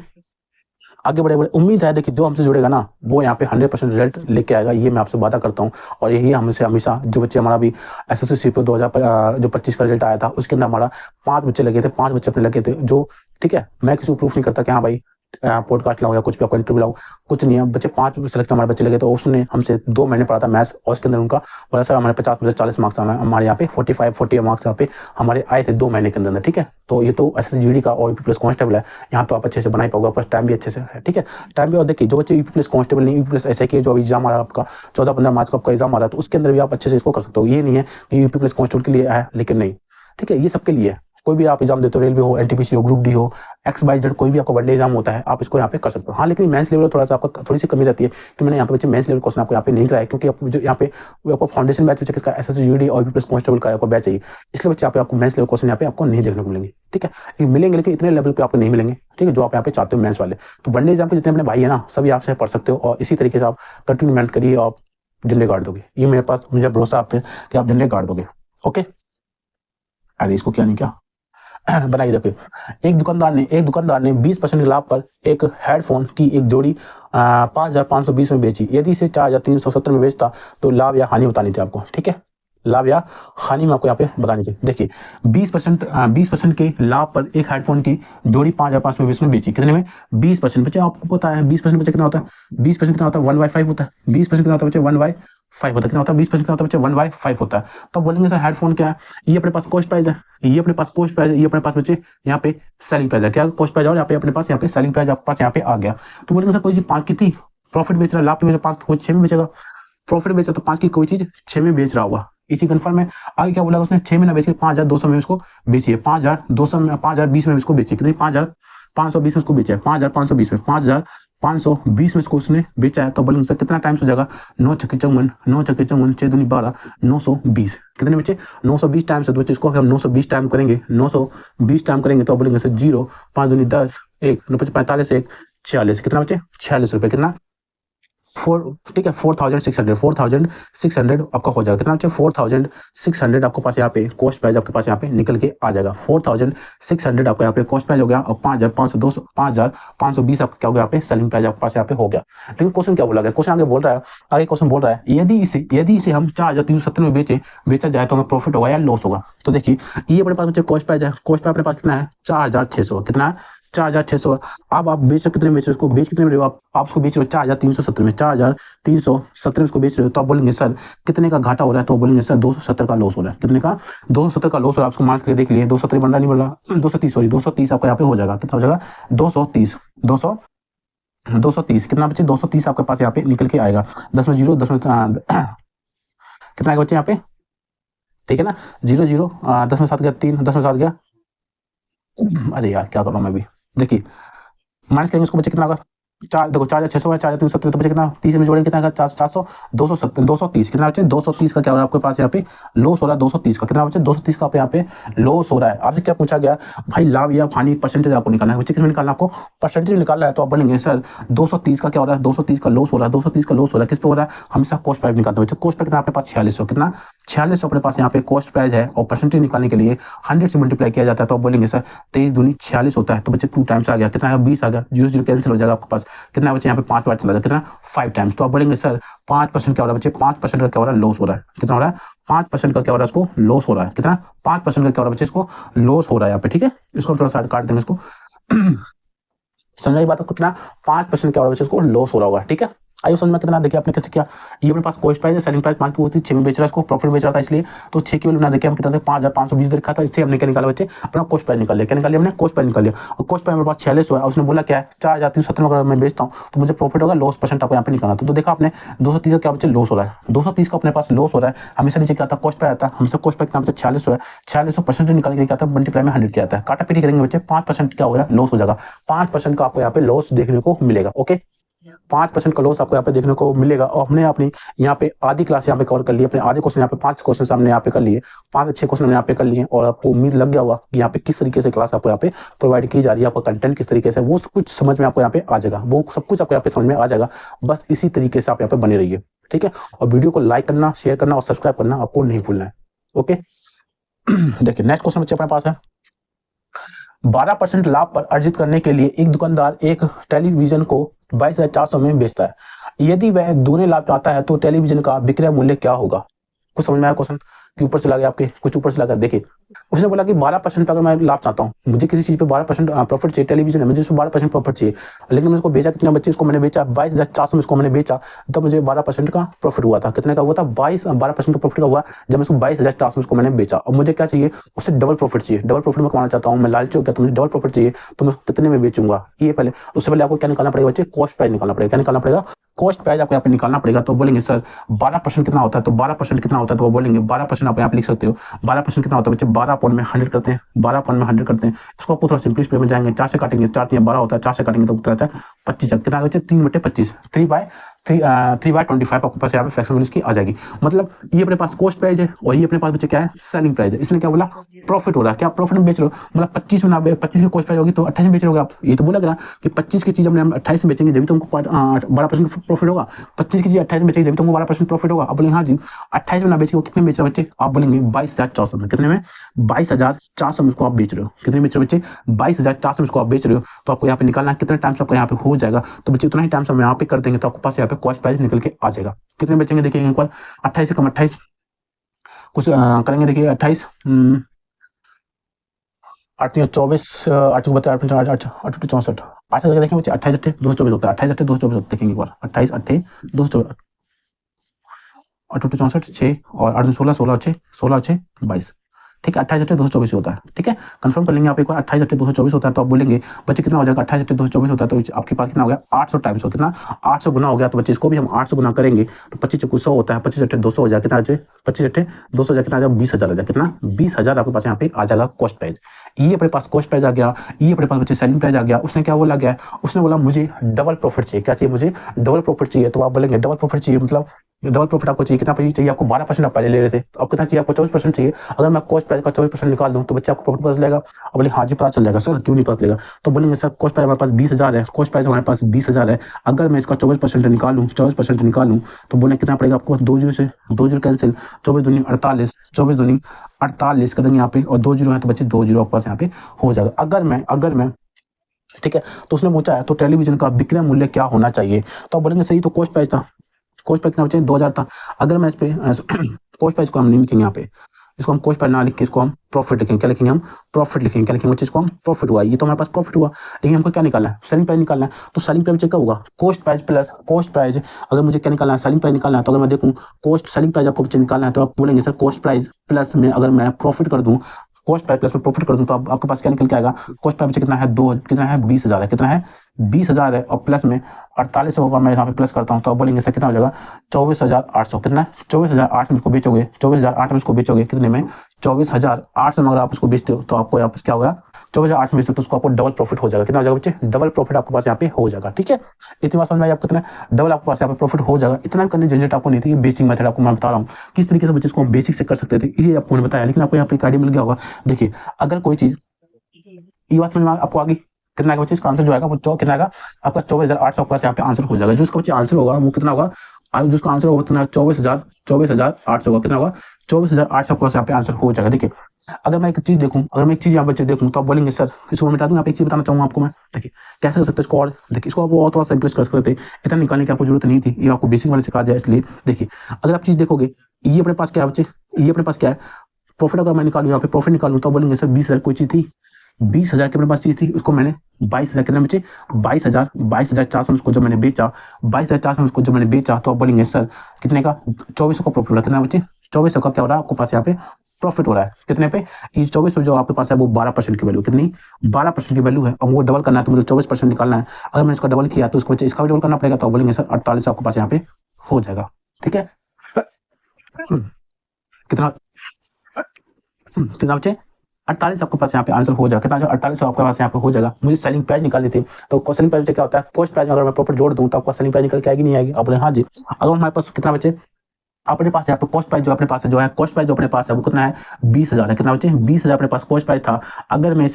आगे बढ़े। उम्मीद है देखिए जो हमसे जुड़ेगा ना वो यहाँ पे 100% रिजल्ट लेके आएगा, ये मैं आपसे वादा करता हूँ। और यही हमसे हमेशा जो बच्चे हमारा भी एसएससी सीपीओ 2025 का रिजल्ट आया था, उसके अंदर हमारा 5 बच्चे लगे थे, 5 बच्चे अपने लगे थे जो, ठीक है, मैं किसी को प्रूफ नहीं करता कि हाँ भाई पॉडकास्ट लाऊं या कुछ भी आपको इंटरव्यू लाऊं, कुछ नहीं है। बच्चे 5 सेलेक्ट हमारे बच्चे लगे, तो उसने हमसे 2 महीने पढ़ा था मैथ्स, और उसके अंदर उनका बोला सर हमारे 50 में से 40 मार्क्स हमारे यहाँ पे 40 मार्क्स यहाँ पे हमारे आए थे 2 महीने के अंदर, ठीक है? तो ये तो एसएसजी का और यूपी प्लस कांस्टेबल है, यहाँ तो आप अच्छे से बना ही पाओगे, आपका टाइम भी अच्छे से है, ठीक है? टाइम भी, और देखिए जो बच्चे यूपी प्लस कांस्टेबल नहीं, यूपी प्लस ऐसे कि जो एग्जाम आ रहा है आपका 14-15 मार्च का आपका एग्जाम आ रहा है, तो उसके अंदर भी आप अच्छे से इसको कर सकते हो। ये नहीं है कि यूपी प्लस कांस्टेबल के लिए है लेकिन नहीं, ठीक है? ये सबके लिए है। कोई भी आप एग्जाम देते हो, रेलवे हो, एनटीपीसी हो, ग्रुप डी हो, XYZ कोई भी आपका वनडे एग्जाम होता है, आप इसको यहाँ पे कर सकते हो। हाँ, लेकिन मेंस लेवल थोड़ा सा आपका थोड़ी सी कमी रहती है कि मैंने यहाँ पे बच्चे मेंस लेवल क्वेश्चन आपको यहाँ पे नहीं कराया, क्योंकि आपको जो यहाँ पे वो आपका फाउंडेशन बैच किसका, एसएससी जीडी और प्लस कांस्टेबल का आपको बैच चाहिए, इसलिए बच्चे यहाँ पे आपको मेंस लेवल क्वेश्चन यहाँ पे आपको नहीं देखने को मिलेंगे, ठीक है? ये मिलेंगे लेकिन इतने लेवल पे आपको नहीं मिलेंगे, ठीक है, जो आप यहाँ पे चाहते हो मेंस वाले। तो वनडे एग्जाम के जितने अपने भाई है ना, सभी आपसे पढ़ सकते हो, और इसी तरीके से आप कंटिन्यू मेहनत करिए और झंडे गाड़ दोगे। ये मेरे पास मुझे भरोसा आप पे कि आप झंडे गाड़ दोगे। ओके, अरे इसको क्या नहीं क्या बनाइए। देखिए, एक दुकानदार ने 20% के लाभ पर एक हेडफोन की एक जोड़ी 5,520 में बेची। यदि इसे 4,370 में बेचता तो लाभ या हानि बतानी थी आपको, ठीक है? लाभ या हानि में आपको यहाँ पे बतानी थी। देखिए, 20% के लाभ पर एक हेडफोन की जोड़ी 5,520 में बेची, कितने में? 20%। बच्चे आपको पता है 20% बच्चे कितना होता है? 20% कितना होता है? 1/5 होता है। 20% कितना होता है बच्चे? 1/5 होता है। कितना होता है? 20% कितना होता है बच्चे? 1/5 होता है। तो बोलेंगे सर हेडफोन क्या है? ये अपने पास कॉस्ट प्राइस है, ये अपने पास कॉस्ट प्राइस है, ये अपने पास बच्चे यहाँ पे सेलिंग प्राइस है। क्या कॉस्ट प्राइस और यहाँ पे अपने पास यहाँ पे सेलिंग प्राइस आपके पास यहाँ पे आ गया। तो बोलेंगे सर कोई चीज 5 की थी, प्रॉफिट बेच रहा है, लाभ की बेच रहा है, 5 की 6 में बेचेगा। प्रॉफिट बेचा तो 5 की कोई चीज 6 में बेच रहा होगा, इसी कंफर्म है। आगे क्या बोला उसने? 6 में ना बेच के 5,200 में इसको बेचिए, 5,200 में, 5,020 में इसको बेचिए, कितनी? 5,520 में इसको बेचा है, 5,520 में, 5,520 में इसको उसने बेचा है। तो बोलेंगे सर कितना टाइम से जाएगा? 9 छक्के 54, 9 छक्के 54, 6 दूनी 12, 920। कितने बच्चे? 920 टाइम से। दो चीज को हम 920 टाइम करेंगे, 920 टाइम करेंगे तो बोलेंगे सर 0, 5 दूनी 10, 1, 9 5 45, 1, 46। कितना बच्चे? 46 रुपए। कितना? 4, ठीक है, 4,600 आपका हो जाएगा। कितना बच्चे? 4,600 आपके पास यहाँ पे कॉस्ट प्राइस आपके पास यहाँ पे निकल के आ जाएगा। 4,600 आपका यहाँ पे कॉस्ट प्राइस हो गया, और 5,520 आपका क्या हो गया यहाँ पे सेलिंग प्राइस आपके पास यहाँ पे हो गया। लेकिन क्वेश्चन क्या बोला गया? क्वेश्चन आगे बोल रहा है, आगे क्वेश्चन बोल रहा है यदि इसे हम 4,370 में बेचा जाए तो हमें प्रॉफिट होगा या लॉस होगा। तो देखिए, ये अपने पास बच्चे कॉस्ट प्राइस है, कॉस्ट प्राइस अपने पास कितना है? 4,600। कितना है? 4,600। अब आप बेच कितने में बेच रहे हो? इसको बेच कितने में रहे हो आप उसको बेच रहे हो 4,370 में, 4,370 में इसको बेच रहे हो। तो आप बोलेंगे सर कितने का घाटा हो रहा है? तो बोलेंगे सर 270 का लॉस हो रहा है। कितने का? 270 का लॉस हो रहा है। आपको मार्क्स करके देख लिए, 270 बन रहा नहीं बन रहा? 230 आपका यहाँ पे हो जाएगा। कितना हो जाएगा? 230। कितना बच्चे? 230 आपके पास यहाँ पे निकल के आएगा। 10 में 0, 10 में कितना आएगा बच्चे यहाँ पे? ठीक है ना, 0 0, 10 में 7 गया 3, 10 में 7 गया, अरे यार क्या कर रहा हूँ मैं भी। देखिए, माइनस करेंगे उसको बच्चे कितना होगा? 4, देखो 4,600 है, 4,370 तो बच्चे कितना? 30 में जोड़ेंगे कितना होगा? 400, 230। कितना बच्चे? 230 का क्या हो रहा है आपके पास यहाँ पे? लॉस हो रहा है 230 का। कितना बच्चे? 230 का यहाँ पे लॉस हो रहा है। आपसे क्या पूछा गया भाई? लाभ या हानि परसेंटेज आपको निकालना है। बच्चे किसमें निकालना है आपको? परसेंटेज निकालना है। तो आप बोलेंगे सर 230 का क्या हो रहा है? 230 का लॉस हो रहा है। 230 का लॉस हो रहा है, किस पे हो रहा है? हमेशा कॉस्ट प्राइस निकालते हैं। कॉस्ट प्राइस कितना आपके पास? 4600। कितना? 4600 अपने पास यहाँ पे कॉस्ट प्राइस है, और परसेंटेज निकालने के लिए 100 से मल्टीप्लाई किया जाता है। तो आप बोलेंगे सर 23 दूनी 46 होता है। तो बच्चे 2 टाइम्स आ गया। कितना आएगा? 20 आ गया। 0 0 कैंसिल हो जाएगा आपके पास। कितना बच्चे यहाँ पे 5 बार चला जाएगा। कितना? 5 टाइम्स। तो आप बोलेंगे सर 5% क्या हो रहा है बच्चे? 5% का क्या हो रहा है? लॉस हो रहा है। कितना हो रहा है? 5% का क्या हो रहा है? इसको लॉस हो रहा है। कितना? 5% का क्या हो रहा है बच्चे? इसको लॉस हो रहा है यहाँ पे, ठीक है? इसको थोड़ा सा काट देंगे इसको। समझ आई बात? कितना? 5% क्या हो रहा है बच्चे? इसको लॉस हो रहा होगा, ठीक है? आइए समझ में कितना, देखिए आपने कैसे किया, ये अपने पास कॉस्ट प्राइस है, सेलिंग प्राइस 5 की होती है, 6 में बेच रहा है, इसको प्रॉफिट बेच रहा था इसलिए, तो 6 की वैल्यू ना देखिए हम कितना 5520 देखा था, इससे हमने क्या निकाला बच्चे, अपना कॉस्ट प्राइस निकाल लिया। क्या निकाल लिया हमने, कॉस्ट प्राइस निकाल लिया। और कॉस्ट प्राइस मेरे पास 4600 है, उसने बोला क्या है 4370 में अगर मैं बेचता हूँ तो मुझे प्रॉफिट होगा, लॉस परसेंट आपको यहाँ पे निकालना था। तो देखा आपने 230 का क्या बच्चे लॉस हो रहा है, 230 का अपने पास लॉस हो रहा है। हमेशा नीचे क्या आता है, कॉस्ट प्राइस आता है, हमसे कॉस्ट प्राइस कितना बच्चे 4600 है, 4600 परसेंट निकाल के क्या आता है, मल्टीप्लाई में 100 क्या आता है, काटा पीटी करेंगे बच्चे 5% क्या हो गया, लॉस हो जाएगा। 5% का आपको यहाँ पे लॉस देखने को मिलेगा। ओके, 5% का लॉस आपको यहाँ पे देखने को मिलेगा। और हमने अपनी यहाँ पे आधी क्लास यहाँ पे कवर कर ली, अपने आधे क्वेश्चन यहाँ पे 5 क्वेश्चन हमने यहाँ पे कर लिए, 5 अच्छे क्वेश्चन हमने यहाँ पे कर लिए। और आपको उम्मीद लग गया होगा कि यहाँ पे किस तरीके से क्लास आपको यहाँ पे प्रोवाइड की जा रही है, आपका कंटेंट किस तरीके से, वो कुछ समझ में आपको यहाँ पे आ जाएगा, वो सब कुछ आपको यहाँ पे समझ में आ जाएगा। बस इसी तरीके से आप यहाँ पे बने रहिए, ठीक है। और वीडियो को लाइक करना, शेयर करना और सब्सक्राइब करना आपको नहीं भूलना है। ओके, देखिए नेक्स्ट क्वेश्चन बच्चे अपने पास है, 12% लाभ पर अर्जित करने के लिए एक दुकानदार एक टेलीविजन को 22,400 में बेचता है। यदि वह दोगुने लाभ चाहता है तो टेलीविजन का विक्रय मूल्य क्या होगा। कुछ समझ में आया क्वेश्चन कि ऊपर चला गया आपके, कुछ ऊपर चला गया। देखिए उसने बोला कि 12% अगर मैं लाभ चाहता हूँ, मुझे किसी चीज पे 12% प्रॉफिट चाहिए, टेलीविजन है मुझे इसमें 12% प्रॉफिट चाहिए, लेकिन मैंने इसको बेचा कितना बच्चे, इसको मैंने बेचा 22,400 में, इसको मैंने बेचा तो मुझे 12% का प्रॉफिट हुआ था। कितने का हुआ था, 12% का प्रॉफिट का हुआ जब मैं इसको 22,400 में इसको मैंने बेचा। और मुझे क्या चाहिए, उससे डबल प्रॉफिट चाहिए, डबल प्रॉफिट में कमाना चाहता हूँ मैं, लालची हो गया, तो मुझे डबल प्रॉफिट चाहिए तो मैं कितने में बेचूंगा। ये पहले, उससे पहले आपको क्या निकालना पड़ेगा बच्चे, कॉस्ट प्राइस निकालना पड़ेगा। क्या निकालना पड़ेगा, कॉस्ट प्राइस आपको यहाँ पे निकालना पड़ेगा। तो बोलेंगे सर 12% कितना होता है, तो 12% कितना होता है, तो वो बोलेंगे 12% आप यहाँ पे लिख सकते हो। 12% कितना होता है बच्चे, 12 अपॉन में 100 करते हैं, 12 अपॉन में 100 करते हैं। इसको आपको थोड़ा सिंपलिस्ट वे में जाएंगे, 4 से काटेंगे, 4 या 12 होता है, 4 से काटेंगे तो कितना आता है 25। कितना बच्चे, 3/25, 3/25 आपके पास यहाँ पे फ्रैक्शन वैल्यू की आ जाएगी। मतलब ये अपने पास कॉस्ट प्राइस है और ये अपने पास बच्चे क्या है, सेलिंग प्राइस है। इसने क्या बोला, प्रॉफिट हो रहा है, क्या प्रॉफिट में बेच रहे हो, मतलब 25 में 25 की कॉस्ट प्राइस होगी तो 28 में बेच रहे आप। ये तो बोला गया कि 25 की चीज हम 28 में बेचेंगे जब तुमको 12% प्रॉफिट होगा, 25 की चीज 28 में बेचेंगे जब तुमको 12% प्रॉफिट होगा। आप बोलेंगे हाँ जी 28 में ना बेचेंगे, कितने में बेच रहे बच्चे, आप बोलेंगे 22,400 में। कितने में, 22,400 में इसको आप बेच रहे हो। कितने बेच रहे हो बच्चे, 22,400 में इसको आप बेच रहे हो। तो आपको यहाँ पे निकालना है कितने टाइम्स आपको यहाँ पे हो जाएगा, तो बच्चे उतना ही टाइम्स हम यहाँ पे कर देंगे तो आपके पास यहाँ पे कॉस्ट प्राइस निकल के आ जाएगा। कितने बेचेंगे देखिए एक बार, 28 से कम 28 कुछ करेंगे, देखिए 28 8 या 24 8 को बताया 8 8 64 8 से देखेंगे बच्चे, 28 8 224 होता है, 28 8 224 देखेंगे एक बार, 28 8 224 8 64 6 और 8 16 16 6 16 6 22, ठीक है। 28 8 224 होता है, ठीक है। कंफर्म कर लेंगे आप एक बार, 28 8 224 होता है तो आप बोलेंगे बच्चे कितना हो जाएगा, 28 8 224 होता है तो आपके पास कितना हो गया, 800 टाइम्स हो, कितना 800 गुना हो गया। तो बच्चे इसको भी हम 800 गुना करेंगे तो 25 100 होता है, 25 8 200 हो जाएगा, कितना 25 8 200 हो जाएगा, कितना आ जाएगा 20,000 आ जाएगा, कितना 20,000 आपके पास यहाँ पे आ जाएगा कॉस्ट प्राइस। ये अपने पास कॉस्ट प्राइस आ गया, ये अपने पास बच्चे सेलिंग प्राइस आ गया। उसने क्या बोला गया, उसने बोला मुझे डबल प्रॉफिट चाहिए, क्या चाहिए, मुझे डबल प्रॉफिट चाहिए। तो आप बोलेंगे डबल प्रॉफिट चाहिए मतलब डबल प्रॉफिट आपको चाहिए, कितना चाहिए आपको, 12% आप पहले ले रहे थे, अब कितना चाहिए आपको, 24% चाहिए। अगर मैं कॉस्ट प्राइस का 24% निकाल दूं तो बच्चे आपको प्रॉफिट पता चलेगा। अब बोले हाँ जी पता चल जाएगा सर, क्यों नहीं पता चलेगा, तो बोलेंगे सर कॉस्ट प्राइस हमारे पास 20,000 है, कॉस्ट प्राइस हमारे पास 20,000 है, अगर मैं इसका 24% निकालूं, 24% निकालूं तो बोले कितना पड़ेगा आपको, 2 जीरो से 2 जीरो कैंसिल, 24 दूनी 48, 24 दूनी 48 कर देंगे यहाँ पे, और 2 जीरो है तो बच्चे 2 जीरो आपके पास यहाँ पे हो जाएगा। अगर मैं ठीक है, तो उसने पूछा है तो टेलीविजन का विक्रय मूल्य क्या होना चाहिए, तो आप बोलेंगे सही तो कॉस्ट प्राइस था, कॉस्ट प्राइस कितना बच्चे 2,000 था। अगर मैं इस पे कॉस्ट प्राइस को हम नहीं लिखेंगे यहाँ पे, इसको हम कॉस्ट प्राइस ना लिख के इसको हम प्रॉफिट लिखेंगे। क्या लिखेंगे हम, प्रॉफिट लिखेंगे। क्या लिखेंगे बच्चे, इसको हम प्रॉफिट हुआ, ये तो हमारे पास प्रॉफिट हुआ, लेकिन हमको क्या निकालना है, सेलिंग प्राइस निकालना है। तो सेलिंग प्राइस क्या होगा, cost price plus cost price. अगर मुझे क्या निकालना है, सेलिंग प्राइस निकालना है, तो अगर मैं देखूँ कॉस्ट सेलिंग प्राइस आपको बच्चे निकालना है तो आप बोलेंगे सर कॉस्ट प्राइस प्लस में अगर मैं प्रॉफिट कर दूँ, कॉस्ट प्राइस प्लस में प्रॉफिट कर दूं तो आपके पास क्या निकल के आएगा, कॉस्ट प्राइस कितना है, कितना है 20,000 है, कितना है 20,000 है, और प्लस में 48 होगा, मैं यहाँ पे प्लस करता हूँ तो आप बोलेंगे सर कितना हो जाएगा 24,800, कितना 24,800 में इसको बेचोगे, 24,800 में इसको बेचोगे, कितने में 24,800 में अगर आप इसको बेचते हो तो आपको यहाँ पे क्या होगा, 24,800 में बेचते हो तो उसको आपको डबल प्रॉफिट हो जाएगा। कितना हो जाएगा बच्चे, डबल प्रॉफिट आपके पास यहाँ पे हो जाएगा, ठीक है। इतनी बात समझ में आई आपको, कितना डबल आपके पास यहाँ पे प्रॉफिट हो जाएगा। इतना करने झंझट आपको नहीं थी, बेसिक मेथड आपको मैं बता रहा हूँ किस तरीके से बच्चे इसको बेसिक से कर सकते थे, ये आपको मैंने बताया, लेकिन आपको यहाँ पे एक आइडिया मिल गया होगा। देखिए अगर कोई चीज, ये बात समझ में आपको आ गई, कितना आएगा बच्चे, इसका आंसर जो आएगा वो कितना आएगा आपका 24,800 आपके पास यहाँ पे आंसर हो जाएगा। जो इसका बच्चे आंसर होगा वो कितना होगा, जो इसका आंसर होगा कितना, 24,800 होगा, कितना होगा 24,800 आपके पास यहाँ पे आंसर हो जाएगा। देखिए अगर मैं एक चीज देखूं, अगर मैं एक चीज यहाँ बच्चे देखूं तो आप बोलेंगे सर इसको मैं बता दूं, यहाँ पे एक चीज बताना चाहूंगा आपको मैं। देखिए कैसे कर सकते हैं इसको, और देखिए इसको आप और थोड़ा सा इंप्रेस कर सकते थे, इतना निकालने की आपको जरूरत नहीं थी, ये आपको बेसिक वाले सिखा दिया। इसलिए देखिए अगर आप चीज देखोगे, ये अपने पास क्या है बच्चे, ये अपने पास क्या है प्रॉफिट, अगर मैं निकालूं यहाँ पे प्रॉफिट निकालूं तो बोलेंगे सर 20,000 कोई चीज थी, 20,000 की अपने पास चीज थी, उसको मैंने 22,000 कितने बचे 22,400 उसको जब मैंने बेचा 22,400 उसको जब मैंने बेचा तो आप बोलेंगे सर कितने का 2400 का प्रॉफिट हो रहा है। कितना बचे 2400 का क्या हो रहा है आपके पास यहाँ पे प्रॉफिट हो रहा है। कितने पे ये 2400 जो आपके पास है वो 12% की वैल्यू कितनी 12% की वैल्यू है। अब वो डबल करना है तो मुझे 24% निकालना है। अगर मैंने इसका डबल किया तो उसको इसका भी डबल करना पड़ेगा। तो आप बोलेंगे सर 48 आपके पास यहाँ पे हो जाएगा। ठीक है कितना कितना बचे 48 आपके पास यहाँ पे आंसर हो जाएगा। कितना 48 आपके पास यहाँ पे हो जाएगा। मुझे सेलिंग प्राइस निकालनी थी तो सेलिंग प्राइस क्या होता है कॉस्ट प्राइस में अगर मैं प्रॉफिट जोड़ दूं तो आपका सेलिंग प्राइस निकल के आएगी नहीं आएगी। आप बोले हाँ जी। अगर हमारे पास कितना बचे अपने पास यहाँ पे कॉस्ट प्राइस जो अपने पास है जो है कॉस्ट प्राइस जो अपने पास है वो कितना है 20,000 है। कितना बचे 20,000 अपने पास कॉस्ट प्राइस था। अगर मैं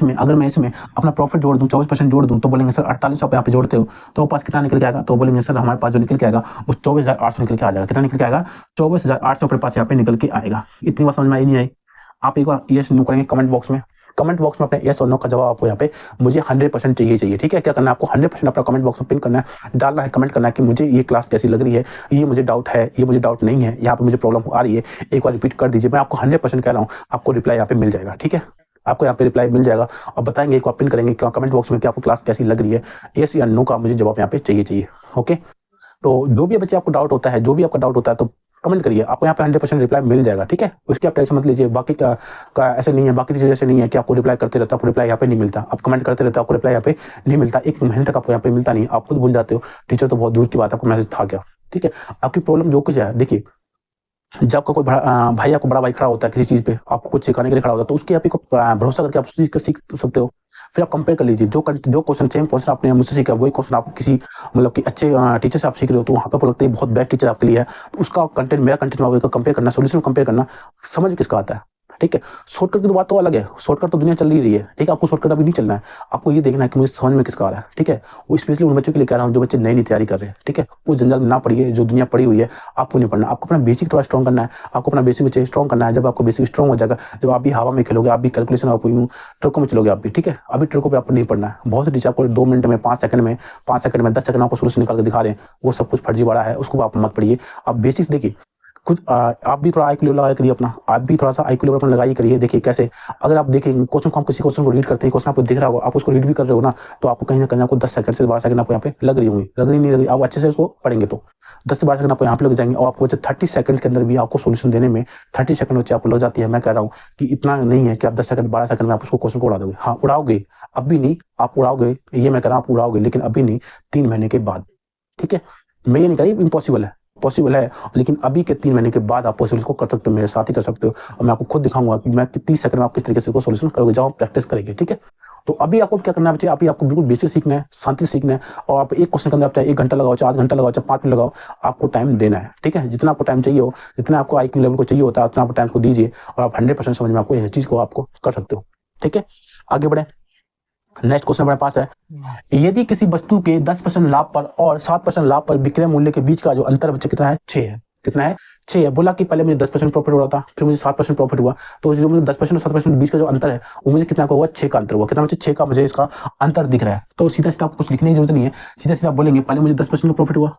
इसमें अपना प्रॉफिट जोड़ दूं 24% जोड़ दूं तो बोलेंगे सर 48 आप यहाँ पे जोड़ते हो तो पास कितना निकल के आएगा। तो बोलेंगे सर हमारे पास जो निकल के आएगा वो 24,800 निकल के आ जाएगा। कितना निकल के आएगा 24,800 अपने पास यहाँ पे निकल के आएगा। इतनी बात समझ में आई नहीं आई। आप एक बार यस नो करेंगे कमेंट बॉक्स में अपने यस और नो का जवाब आपको यहाँ पे मुझे 100% चाहिए। ठीक है क्या करना है आपको 100% अपना कमेंट बॉक्स में पिन करना है डालना है कमेंट करना है कि मुझे ये क्लास कैसी लग रही है ये मुझे डाउट है ये मुझे डाउट नहीं है यहाँ पे मुझे प्रॉब्लम आ रही है एक बार रिपीट कर दीजिए। मैं आपको 100% कह रहा हूँ आपको रिप्लाई यहाँ पे मिल जाएगा। ठीक है आपको यहाँ पे रिप्लाई मिल जाएगा और बताएंगे एक बार पिन करेंगे कमेंट बॉक्स में कि आपको क्लास कैसी लग रही है यस या नो का मुझे जवाब यहाँ पे चाहिए। ओके तो जो भी बच्चे आपको डाउट होता है जो भी आपका डाउट होता है तो कमेंट करिए आपको यहाँ पे 100% रिप्लाई मिल जाएगा। ठीक है उसकी आप टेंशन मत लीजिए। बाकी का ऐसे नहीं है बाकी चीज़ ऐसे नहीं है कि आपको रिप्लाई करते रहते आपको रिप्लाई यहाँ पे नहीं मिलता। आप कमेंट करते रहते आपको रिप्लाई यहाँ पे नहीं मिलता। 1 महीने तक आपको यहाँ पे मिलता नहीं आप खुद भूल जाते हो। टीचर तो बहुत दूर की बात आपको मैसेज था क्या। ठीक है आपकी प्रॉब्लम जो कुछ है देखिए जब आपका कोई भाई आपको बड़ा भाई खड़ा होता है किसी चीज पे आपको कुछ सिखाने के लिए खड़ा होता है तो उसके आप भरोसा करके आप सीख सकते हो। फिर आप कंपेयर कर लीजिए जो क्वेश्चन सेम क्वेश्चन आपने मुझसे सीखा वही क्वेश्चन आप किसी मतलब कि अच्छे टीचर से आप सीख रहे हो तो वहाँ पे आपको लगता है बहुत बेस्ट टीचर आपके लिए है। तो उसका कंटेंट मेरा कंटेंट आपको कंपेयर करना सोल्यूशन कंपेयर करना समझ किसका आता है। ठीक है शॉर्टकट की तो बात तो अलग है शॉर्टकट तो दुनिया चल ही रही है। ठीक है आपको शॉर्टकट अभी नहीं चलना है आपको ये देखना है कि मुझे समझ में किसका आ रहा है। ठीक है वो स्पेशली उन बच्चों के लिए कह रहा हूँ जो बच्चे नई तैयारी कर रहे हैं। ठीक है उस जंजाल में ना पढ़िए जो दुनिया पड़ी हुई है आपको नहीं पढ़ना। आपको अपना बेसिक थोड़ा स्ट्रॉन्ग करना है आपको अपना बेसिक स्ट्रॉन्ग करना है। जब आपको बेसिक स्ट्रॉन्ग हो जाएगा जब आप भी हवा में खेलोगे आप भी कैलकुलेशन आप ट्रकों में चलोगे आप भी। ठीक है अभी ट्रकों पर आपको नहीं पढ़ना है। बहुत से टीचर आपको 2 मिनट में 5 सेकंड में 10 सेकंड आपको सोल्यूशन निकाल के दिखा रहे हैं वो सब कुछ फर्जीवाड़ा है उसको आप मत पढ़िए। आप बेसिक्स देखिए कुछ आप भी थोड़ा आईक्यू लेवल लगाया करिए अपना आप भी थोड़ा सा आईक्यू लेवल अपना लगाई करिए। देखिए कैसे अगर आप देखें क्वेश्चन को हम किसी क्वेश्चन को रीड करते हैं क्वेश्चन आपको दिख रहा होगा आप उसको रीड भी कर रहे हो ना तो आपको कहीं ना कहीं आपको 10 सेकंड से 12 सेकंड आपको यहाँ पे लग रही होंगी लग रही नहीं लग रही आप अच्छे से उसको पढ़ेंगे तो 10 से 12 सेकंड आपको यहाँ पे लग जाएंगे और आपको 30 सेकंड के अंदर भी आपको सोल्यूशन देने में 30 सेकंड बच्चे आपको लग जाती है। मैं कह रहा हूँ कि इतना नहीं है कि आप 10 सेकंड 12 सेकंड में आप उसको क्वेश्चन को उड़ा दोगे। हाँ उड़ाओगे अभी नहीं आप उड़ाओगे ये मैं कह रहा हूँ आप उड़ाओगे लेकिन अभी नहीं 3 महीने के बाद। ठीक है मैं ये नहीं कह रही इम्पॉसिबल है पॉसिबल है लेकिन अभी के 3 महीने के बाद आप पॉसिबल को कर सकते हो मेरे साथ ही कर सकते हो और मैं आपको खुद दिखाऊंगा कि मैं 30 सेकंड में आप किस तरीके से सोल्यूशन करोगे जब आप प्रैक्टिस करेंगे। ठीक है तो अभी आपको क्या करना है बच्चे अभी आपको बिल्कुल बेसिक सीखना है शांति से सीखना है और आप एक क्वेश्चन के अंदर आप चाहे 1 घंटा लगाओ चाहे 8 घंटा लगाओ चाहे 5 मिनट लगाओ आपको टाइम देना है। ठीक है जितना आपको टाइम चाहिए हो जितना आपको आईक्यू लेवल को चाहिए होता है उतना आप टाइम को दीजिए और आप 100% समझ में आपको यह चीज को आपको कर सकते हो। ठीक है आगे बढ़े नेक्स्ट क्वेश्चन हमारे पास है यदि किसी वस्तु के 10% लाभ पर और 7% लाभ पर विक्रय मूल्य के बीच का जो अंतर बच्चे कितना है 6 है। कितना है 6 है। बोला कि पहले मुझे 10% प्रॉफिट हो रहा था फिर मुझे 7% प्रॉफिट हुआ तो जो मुझे 10% और 7% बीच का जो अंतर है वो मुझे कितना का हुआ 6 का अंतर हुआ। कितना मुझे 6 का मुझे इसका अंतर दिख रहा है। तो सीधा सीधा आपको कुछ लिखने की जरूरत नहीं है सीधा सीधा बोलेंगे पहले मुझे 10% का प्रॉफिट हुआ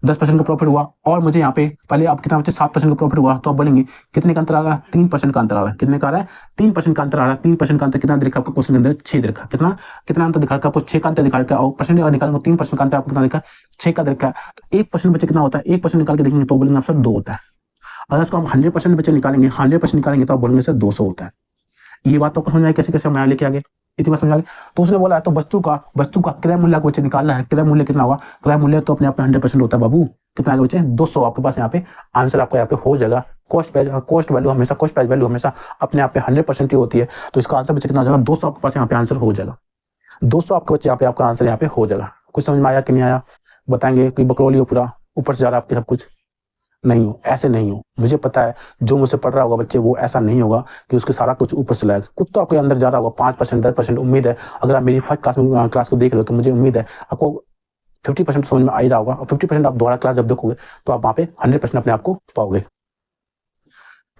10% का प्रॉफिट हुआ और मुझे यहाँ पे पहले आप कितना बच्चे 7% का प्रॉफिट हुआ तो आप बोलेंगे कितने का अंतर आ रहा है 3% का अंतर आ रहा है। कितने का आ रहा है 3% का अंतर आ रहा है। 3% का अंतर कितना देखा आपको क्वेश्चन के अंदर 6 देखा कितना अंतर दिखा आपको 6 का अंतर दिखा और परसेंट निकालेंगे 3% का अंतर आपको कितना देखा 6 का देखा तो 1% बच्चे कितना होता है 1% निकाल के देखेंगे तो बोलेंगे आप सर 2 होता है। अगर इसको हम 100% बच्चे निकालेंगे 100% निकालेंगे तो आप बोलेंगे सर 200 होता है। ये बात तो समझ आए कैसे कैसे हम यहाँ लेके आगे इतनी बात समझ आ गई। तो उसने बोला है तो वस्तु का क्रय मूल्य को बच्चे निकालना है। क्रय मूल्य कितना होगा क्रय मूल्य तो अपने आप में 100% होता है बाबू। कितना आगे बच्चे 200 आपके पास यहाँ पे आंसर आपका यहाँ पे हो जाएगा। कॉस्ट वैल्यू हमेशा अपने आप पे 100% ही होती है तो इसका आंसर बच्चे कितना हो जाएगा 200 आपके पास यहाँ पे आंसर हो जाएगा। 200 आपके बच्चे यहाँ पे आपका आंसर यहाँ पे हो जाएगा। कुछ समझ में आया कि नहीं आया बताएंगे कि बकरौली हो पूरा ऊपर से जा रहा है आपके सब कुछ नहीं हो ऐसे नहीं हो। मुझे पता है जो मुझसे पढ़ रहा होगा बच्चे वो ऐसा नहीं होगा कि उसके सारा कुछ ऊपर से लाएगा कुछ तो आपके अंदर जा रहा होगा 5% 10% उम्मीद है। अगर आप मेरी फर्स्ट क्लास को देख रहे हो तो मुझे उम्मीद है आपको 50% समझ में आ ही रहा होगा और 50% आप दोबारा क्लास जब देखोगे तो आप वहां पे 100% अपने आप को पाओगे।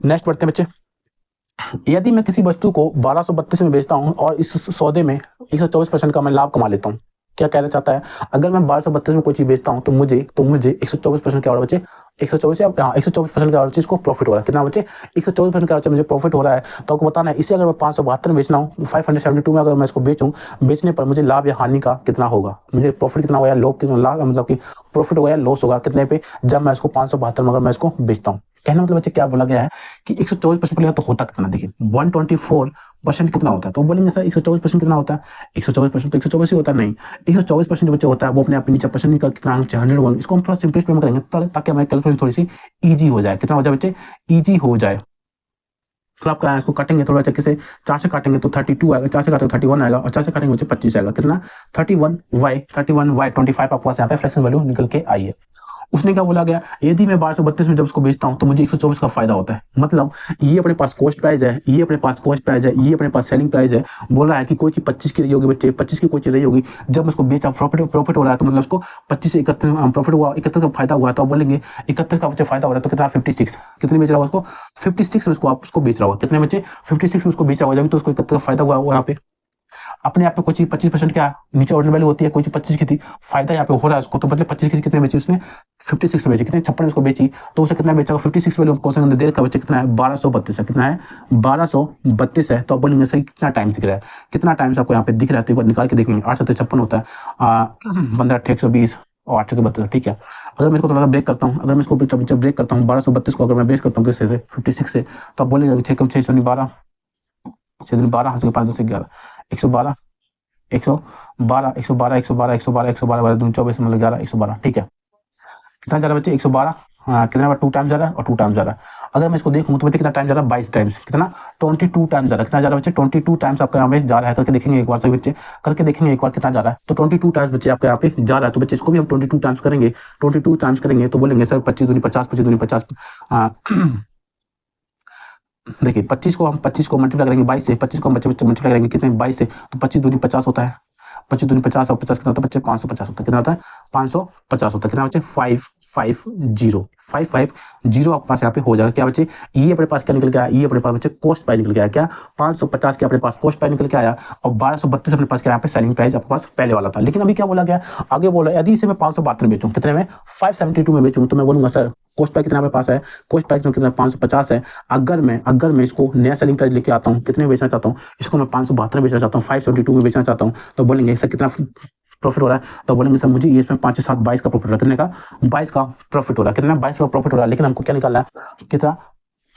नेक्स्ट बढ़ते हैं बच्चे यदि मैं किसी वस्तु को 1232 में बेचता हूं और इस सौदे में 124% का मैं लाभ कमा लेता हूं क्या कहना चाहता है, अगर मैं 1232 में कोई चीज बेचता हूं तो मुझे 124% क्या हो रहा है बच्चे, 124 या 124% का चीज को प्रॉफिट हो रहा है। कितना बच्चे, 124% का मुझे प्रॉफिट हो रहा है। तो आपको बताना है इसे अगर मैं 572 में बेचना हूँ, 572 में अगर मैं इसको बेचूं, बेचने पर मुझे लाभ या हानि का कितना होगा, मुझे प्रॉफिट कितना होगा या लॉस कितना, लाभ मतलब कि प्रॉफिट होगा या लॉस होगा कितने पे, जब मैं इसको 572 में अगर मैं इसको बेचता हूँ। कहने मतलब बच्चे क्या बोला गया है कि 124% बोलेगा तो होता कितना, देखिए 124% कितना होता है, तो बोलेंगे सर 124% कितना होता है, 124% तो 124 ही होता है, नहीं 124% बच्चे होता है वो अपने आप नीचे परसेंट निकल कितना 101। इसको हम थोड़ा सिंपलिस्ट में करेंगे ताकि हमारी कैलकुलेशन थोड़ी सी ईजी हो जाए। कितना हो जाए बच्चे, ईजी हो जाए। तो आप इसको काटेंगे थोड़ा चक्के से, 4 से काटेंगे तो 32 आएगा, 4 से काटेंगे 31 आएगा, और 4 से काटेंगे बच्चे 25 आएगा। कितना, 31y 25 आपके पास यहाँ पे फ्रैक्शन वैल्यू निकल के आई है। उसने क्या बोला गया, यदि मैं 1232 में जब उसको बेचता हूं तो मुझे 124 का फायदा होता है। मतलब ये अपने पास कॉस्ट प्राइस है, ये अपने पास कॉस्ट प्राइस है, ये अपने पास सेलिंग प्राइस है। बोल रहा है कि कोई चीज 25 की रही होगी बच्चे, 25 की कोई चीज रही होगी, जब उसको बेचा प्रॉफिट हो रहा है, तो मतलब उसको 25 से 31 प्रॉफिट हुआ, 31 का फायदा हुआ, तो आप बोलेंगे 31 का बच्चे फायदा हो रहा है तो कितना 56, कितने बेच रहा होगा उसको, 56 में उसको आप उसको बेच रहा होगा। कितने बच्चे, 56 में उसको बेच रहा होगा, जब तो उसको 31 का फायदा हुआ यहाँ पे। अपने आप में कोई चीज 25% क्या नीचे ऑर्डर वैल्यू होती है, कोई चीज 25 की थी, फायदा यहाँ पे हो रहा है उसको, तो मतलब 25 की कितने बेची उसने, 56 में बेची। कितने 56 में उसको बेची तो उसे कितना बेचा, 56 वैल्यू कौन सा देर का बच्चा कितना है, 1232 है। कितना है, 1232 है। तो आप बोलेंगे सही कितना टाइम दिख रहा है, कितना टाइम आपको यहाँ पे दिख रहा है, तो एक बार निकाल के देखेंगे। 8 7 56 होता है, 15 8 120 और 8 32, ठीक है। अगर मैं इसको थोड़ा सा ब्रेक करता हूँ, अगर मैं इसको ब्रेक करता हूँ 1232 को अगर मैं ब्रेक करता हूँ किससे से 56 से, तो आप बोलेंगे 6 कम 6 12 6 12 5 2 11 112 112 112 112 112 112 24 मतलब 11 112, ठीक है। कितना जा रहा है बच्चे, 112, हाँ कितना बार 2 टाइम्स जा रहा है और 2 टाइम्स जा रहा है। अगर मैं इसको देखूं तो बच्चे कितना टाइम जा रहा है, 22 टाइम्स, कितना 22 टाइम्स जा रहा है। कितना जा रहा है बच्चे, 22 टाइम्स आपका यहाँ पे जा रहा है। करके देखेंगे एक बार, सभी बच्चे करके देखेंगे एक बार कितना जा रहा है। तो 22 टाइम्स बच्चे आपके यहाँ पे जा रहा है, तो बच्चे इसको भी हम 22 टाइम्स करेंगे। 22 टाइम्स करेंगे तो बोलेंगे सर 25 दूनी 50, 25 दूनी 50, देखिए 25 को हम 25 को मल्टीप्लाई करेंगे 22 से, 25 को हम बच्चे मल्टीप्लाई करेंगे कितने 22 से, तो 25 दूनी 50 होता है, 25 दूनी 50 और 50 कितना होता है बच्चे 550 होता है। कितना होता है, 550 होता है। कितना बच्चे 550 आपके पास यहाँ पे हो जाएगा। क्या बच्चे, ये अपने पास क्या निकल के आया, ये अपने पास बच्चे कॉस्ट प्राइस निकल के आया। क्या 550 के अपने पास कॉस्ट प्राइस निकल के आया, और 1232 अपने पास क्या यहाँ पे सेलिंग प्राइस आपके पास पहले वाला था। लेकिन अभी क्या बोला गया, आगे बोला यदि इसे मैं 572 में बेचूं, कितने में 572 में बेचूं, तो मैं बोलूंगा सर कॉस्ट प्राइस कितना मेरे पास है, कॉस्ट प्राइस कितना 550 है। अगर मैं इसको नया सेलिंग प्राइस लेके आता हूँ, कितने में बेचना चाहता हूँ, इसको मैं 572 में बेचना चाहता हूँ, 572 में बेचना चाहता हूँ, तो बोलेंगे सर कितना प्रॉफिट हो रहा है, तो बोलेंगे सर मुझे इसमें 5 से 7 22 का प्रॉफिट हो रहा है। कितने का, 22 का प्रॉफिट हो रहा है। कितना 22 का प्रॉफिट हो रहा है। लेकिन हमको क्या निकालना है, कितना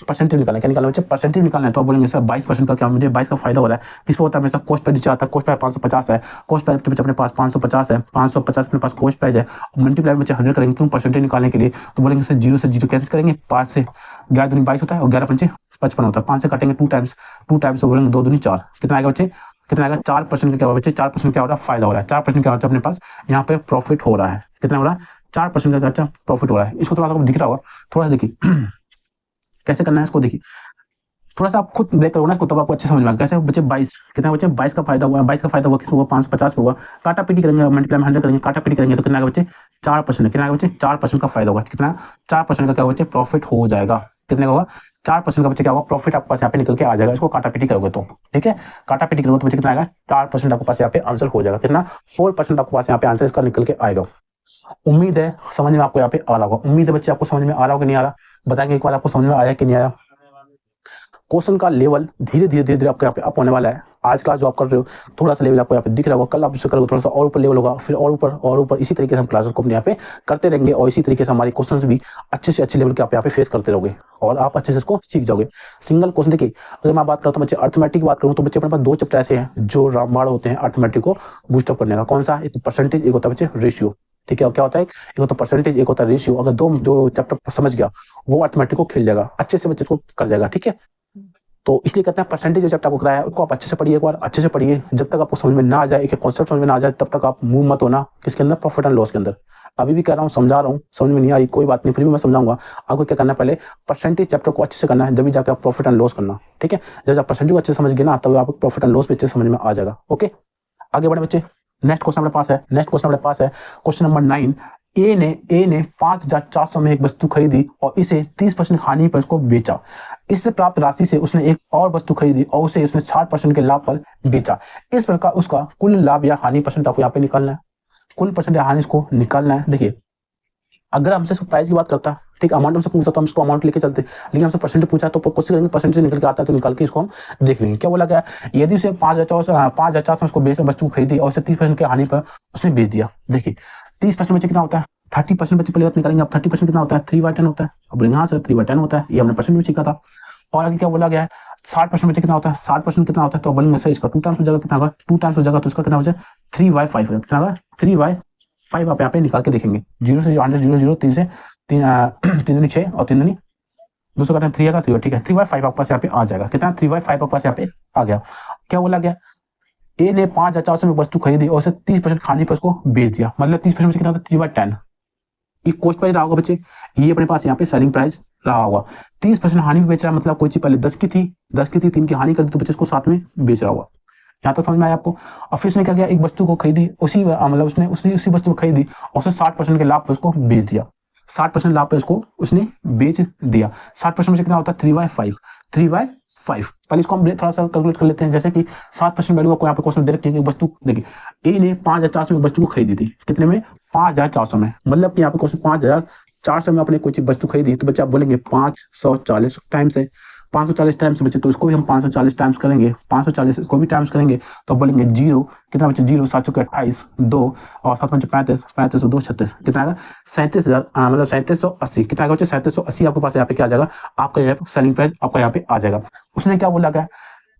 परसेंटेज निकालना है, क्या निकालना है, परसेंटेज निकालना है। तो आप बोलेंगे सर 22% का क्या, मुझे 22 का फायदा हो रहा है। किसको होता है, मेरे साथ कॉस्ट प्राइस नीचे आता है, कॉस्ट प्राइस 550 है, कॉस्ट प्राइस अपने पास 550 है, 550 अपने पास कॉस्ट प्राइस है, मल्टीप्लाई बच्चे 100 करेंगे क्यों, परसेंटेज निकालने के लिए। तो बोलेंगे सर 0 से 0 कैसे करेंगे, 5 से 11 दूनी 22 होता है और 11 पंचे 55 होता है। 5 से काटेंगे 2 टाइम्स, तो बोलेंगे 2 दूनी 4, कितना आएगा बच्चे, कितना आएगा 4% का क्या होगा बच्चे, 4% क्या हो रहा है, फायदा हो रहा है। 4% क्या होता है अपने पास यहाँ पे प्रॉफिट हो रहा है। कितना हो रहा है, 4% का अच्छा प्रॉफिट हो रहा है। इसको थोड़ा सा दिख रहा होगा, थोड़ा देखिए कैसे करना है इसको, देखिए थोड़ा सा आप खुद ब्रेक करोगे ना इसको, तब आपको अच्छे समझ में आएगा। कैसे बच्चे 22, कितना बच्चे 22 का फायदा हुआ, 22 का फायदा हुआ किसको हुआ, 550 पे हुआ। काटा पीटी करेंगे, मल्टीप्लाई में 100 करेंगे, काटा पीटी करेंगे तो कितना आएगा बच्चे 4%। कितना आएगा बच्चे 4% का फायदा होगा। कितना 4% का क्या बच्चे प्रॉफिट हो जाएगा। कितने का होगा 4% का बच्चे क्या होगा प्रॉफिट आपके पास यहाँ पे निकल के आ जाएगा। इसको काटा पीटी करोगे तो ठीक है, काटा पीटी करोगे तो बच्चे कितना आएगा 4% आपके पास यहाँ पे आंसर हो जाएगा। कितना 4% आपके पास यहाँ पे आंसर इसका निकल के आएगा। उम्मीद है समझ में आपको यहाँ पे आ रहा होगा। उम्मीद है बच्चे आपको समझ में आ रहा होगा, नहीं आ रहा बताएंगे एक बार आपको समझ में आया कि नहीं आया। क्वेश्चन का लेवल धीरे धीरे आपके यहाँ पे अप होने वाला है। आज क्लास जो आप कर रहे हो थोड़ा सा लेवल आपको यहाँ पे दिख रहा होगा, कल आप इससे करोगे थोड़ा सा और ऊपर लेवल होगा, फिर और ऊपर इसी तरीके से हम क्लास को अपने यहाँ पे करते रहेंगे और इसी तरीके से हमारे क्वेश्चंस भी अच्छे से अच्छे लेवल के आप यहाँ पे फेस करते रहोगे और आप अच्छे से इसको सीख जाओगे। सिंगल क्वेश्चन देखिए, अगर मैं बात करता हूँ बच्चे अर्थमेटिक की बात करूँ तो बच्चे अपने पास 2 चैप्टर ऐसे हैं जो रामबाण होते हैं अर्थमेटिक को बूस्टअप करने का। कौन सा, एक परसेंटेज, एक होता है बच्चे रेशियो। ठीक है, क्या होता है, एक होता है परसेंटेज, एक होता है रेशियो। अगर जो चैप्टर समझ गया वो अर्थमेटिक को खेल जाएगा, अच्छे से बच्चे इसको कर जाएगा। ठीक है, तो इसलिए कहते हैं परसेंटेज जो चैप्टर आपको कराया है उसको आप अच्छे से पढ़िए, एक बार अच्छे से पढ़िए। जब तक आपको समझ में ना आ जाए, एक कॉन्सेप्ट समझ में ना आ जाए, तब तक आप मूव मत होना किसके अंदर, प्रॉफिट एंड लॉस के अंदर। अभी भी कह रहा हूँ, समझा रहा हूँ, समझ में नहीं आ रही कोई बात नहीं, फिर भी मैं समझाऊंगा आपको क्या करना है। पहले परसेंटेज चैप्टर को अच्छे से करना है, जब भी जाकर आप प्रॉफिट एंड लॉस करना। ठीक है, जब आप परसेंटेज को अच्छे से समझ गए ना, तब आप प्रॉफिट एंड लॉस भी अच्छे समझ में आ जाएगा। ओके, आगे बढ़े बच्चे। नेक्स्ट क्वेश्चन हमारे पास है क्वेश्चन नंबर 9। ए ने 5400 में एक वस्तु खरीदी और इसे 30% हानि पर इसको बेचा। इससे प्राप्त राशि से उसने एक और वस्तु खरीदी और उसे उसने 60% के लाभ पर बेचा। इस प्रकार उसका कुल लाभ या हानि परसेंट आपको यहाँ पे निकालना है। कुल परसेंटेज हानि इसको निकालना है। देखिए अगर हमसे इसको प्राइस की बात करता है, ठीक, अमाउंट हमसे पूछा तो हम इसको अमाउंट लेके चलते, लेकिन हमसे परसेंटेज पूछा तो कोशिश करेंगे परसेंटेज निकल के आता है तो निकाल के इसको हम देख लेंगे। क्या बोला गया, यदि उसे 5,400 में उसको बेच वस्तु खरीदी और उसे 30% के हानि पर उसने बेच दिया। देखिए 30% बचे कितना होता है, 30% बचे पहले निकालेंगे। अब 30% कितना होता है, 3/10 होता है। अब यहाँ से 3/10 होता है, ये हमने परसेंट में सीखा था। और आगे क्या बोला गया है, 60% बचे कितना होता है, 60% कितना होता है, तो बोलेंगे सर इसका 2 टाइम्स हो जाएगा, कितना होगा 2 टाइम्स हो जाएगा, तो इसका कितना हो जाए 3/5 कितना होगा 3/5 आप यहाँ पे निकाल के देखेंगे। 0 से 100 0 0 3 से 3 6 और 3 200 का 3 आएगा 3, ठीक है 3/5 आपके पास यहाँ पे आ जाएगा। कितना 3/5 आपके पास यहाँ पे आ गया। क्या बोला गया, ए ने 5,400 में वस्तु खरीदी और उसे 30% खाने पर उसको बेच दिया, मतलब 30% से कितना होता है 3/10। ये कॉस्ट प्राइस रहा होगा बच्चे, ये अपने पास यहाँ पे सेलिंग प्राइस रहा होगा। 30% हानि में बेच रहा है, मतलब कोई चीज पहले 10 की थी 3 की हानि कर दी तो बच्चे इसको 7 में बेच रहा होगा। यहाँ तक समझ में आया आपको। और फिर उसने क्या किया, एक वस्तु को खरीदी, मतलब उसने उसी वस्तु को खरीदी और उसे 60% के लाभ पर उसको बेच दिया। 60% लाभ पे उसको उसने बेच दिया। 60% में कितना होता है 3/5 पहले इसको हम थोड़ा सा कैलकुलेट कर लेते हैं। जैसे कि 7% वैल्यू आपको यहाँ पे क्वेश्चन दे रखी है, वस्तु देखिए ए ने 5,400 में वस्तु को खरीदी थी, कितने में 5,400 में, मतलब कि यहाँ पे क्वेश्चन 5,400 में आपने कोई चीज वस्तु खरीदी, तो बच्चे आप बोलेंगे 540 टाइम्स है, 540 टाइम्स बच्चे, तो इसको भी हम 540 टाइम्स करेंगे, 540 इसको भी टाइम्स करेंगे तो बोलेंगे 0 कितना बच्चे 0 7 के 28 2 और 7 5 35 35 2 36 कितना आएगा 37,000, मतलब 3780 कितना आएगा बच्चे 3780 आपके पास यहाँ पे क्या आ जाएगा, आपका यहाँ पे सेलिंग प्राइस आपका यहाँ पे आ जाएगा। उसने क्या बोला गया,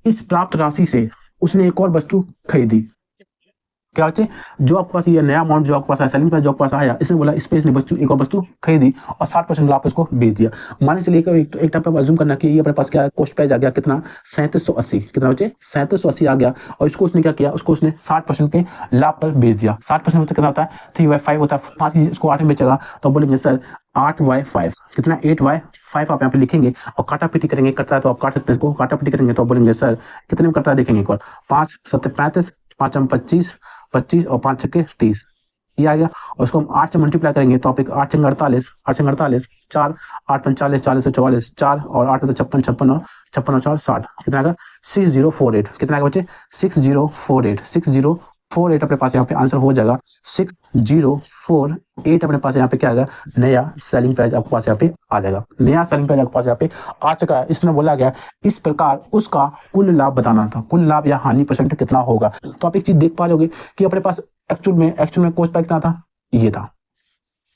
इस प्राप्त राशि से उसने एक और वस्तु खरीदी। क्या बच्चे, जो आपके पास ये नया अमाउंट जो आपके पास आया, सेलिंग प्राइस जो आपके पास आया, इसने बोला इस पे इसने वस्तु एक और वस्तु खरीदी और 60% लाभ इसको बेच दिया। मान चलिए एक टाइप पर अज्यूम करना कि ये अपने पास क्या कॉस्ट प्राइस आ गया कितना 3780, कितना बच्चे 3780 आ गया, और इसको उसने क्या किया, उसको उसने 60% के लाभ पर बेच दिया। 60% कितना होता है 3/5 होता है, 5 इसको 8 में बेचेगा तो बोलेंगे सर 8/5 कितना 8/5 आप यहाँ पे लिखेंगे और काटा पीटी करेंगे, कटता है तो आप काट सकते हैं इसको, काटा पीटी करेंगे तो बोलेंगे सर कितने में कटता है, देखेंगे एक बार 5 7 35 5 25 25 और 5 6 30 ये आ गया। और उसको हम 8 से मल्टीप्लाई करेंगे तो आप एक 8 6 48 8 6 48 4 8 5 40 40 44 4 और 8 56 56 और 56 और 4 60 कितना आएगा 6048 कितना आएगा बच्चे 6048 अपने पास यहाँ पे आंसर हो जाएगा। 6048 अपने पास यहाँ पे क्या आएगा, नया सेलिंग प्राइस आपके पास यहाँ पे आ जाएगा। नया सेलिंग प्राइस आपके पास यहाँ पे आ चुका है। इसमें बोला गया इस प्रकार उसका कुल लाभ बताना था, कुल लाभ या हानि परसेंट कितना होगा। तो आप एक चीज देख पा रहे कि अपने पास एक्चुअल में कॉस्ट प्राइस कितना था, ये था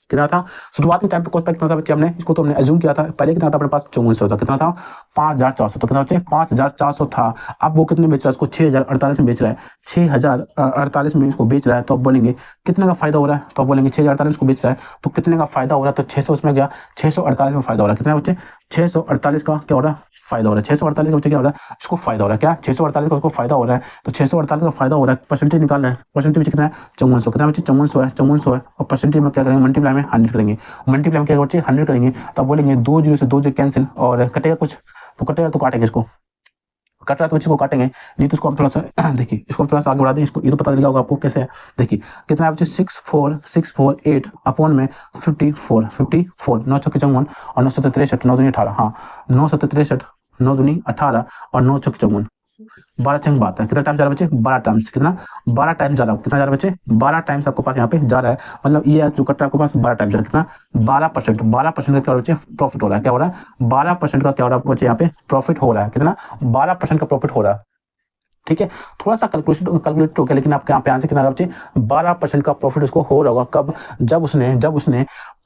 कितना था शुरुआत में टाइम पे कॉस्ट प्राइस कितना था बच्चे, हमने इसको तो हमने अज्यूम किया था पहले कितना था अपने पास 5400 था, कितना था 5400, तो कितना बच्चे 5400 था। अब वो कितने बेच रहा है, इसको 6048 में बेच रहा है, 6048 में इसको बेच रहा है, तो आप बोलेंगे कितने का फायदा हो रहा है, तो आप बोलेंगे 6048 को बेच रहा है तो कितने का फायदा हो रहा है, तो 600 उसमें गया 648 में फायदा हो रहा है, कितना बच्चे 648 का क्या हो रहा है फायदा हो रहा है, 648 का बच्चे क्या हो रहा है उसको फायदा हो रहा है, क्या 648 का उसको फायदा हो रहा है, तो 648 का फायदा हो रहा है, परसेंटेज निकालना है, परसेंटेज कितना है 5400, कितना बच्चे 5400 है और परसेंटेज में क्या करेंगे मल्टीप्लाई में 100 करेंगे, मल्टीप्लाई में क्या बच्चे 100 करेंगे तो बोलेंगे 2 0 से 2 0 कैंसिल और कटेगा कुछ, तो कटेगा तो काटेंगे इसको, कट रहा है तो इसको काटेंगे, नहीं तो इसको हम थोड़ा सा देखिए इसको हम थोड़ा सा आगे बढ़ा दें, इसको ये तो पता लगा होगा आपको कैसे है। देखिए कितना है बच्चे 64648 अपॉन में 54 9 चौके 54 और 9 7 63 9 दूनी 18, हाँ 9 7 63 9 दूनी 18 और 9 चौके 54 12 चंग बात है, कितना टाइम जा रहा है बच्चे 12 टाइम्स, कितना 12 टाइम जा रहा है, कितना जा रहा है बच्चे 12 टाइम्स आपके पास यहाँ पे जा रहा है, मतलब ये जो कट रहा है आपके पास 12 टाइम जा रहा है, कितना 12% का क्या बच्चे प्रॉफिट हो रहा है, क्या हो रहा है 12% का क्या हो रहा है बच्चे यहाँ पे प्रॉफिट हो रहा है, कितना 12% का प्रॉफिट हो रहा है। ठीक है, थोड़ा सा कैलकुलेट हो गया, लेकिन आपके यहाँ पे आंसर कितना बच्चे 12% का प्रॉफिट उसको हो रहा होगा। कब, जब उसने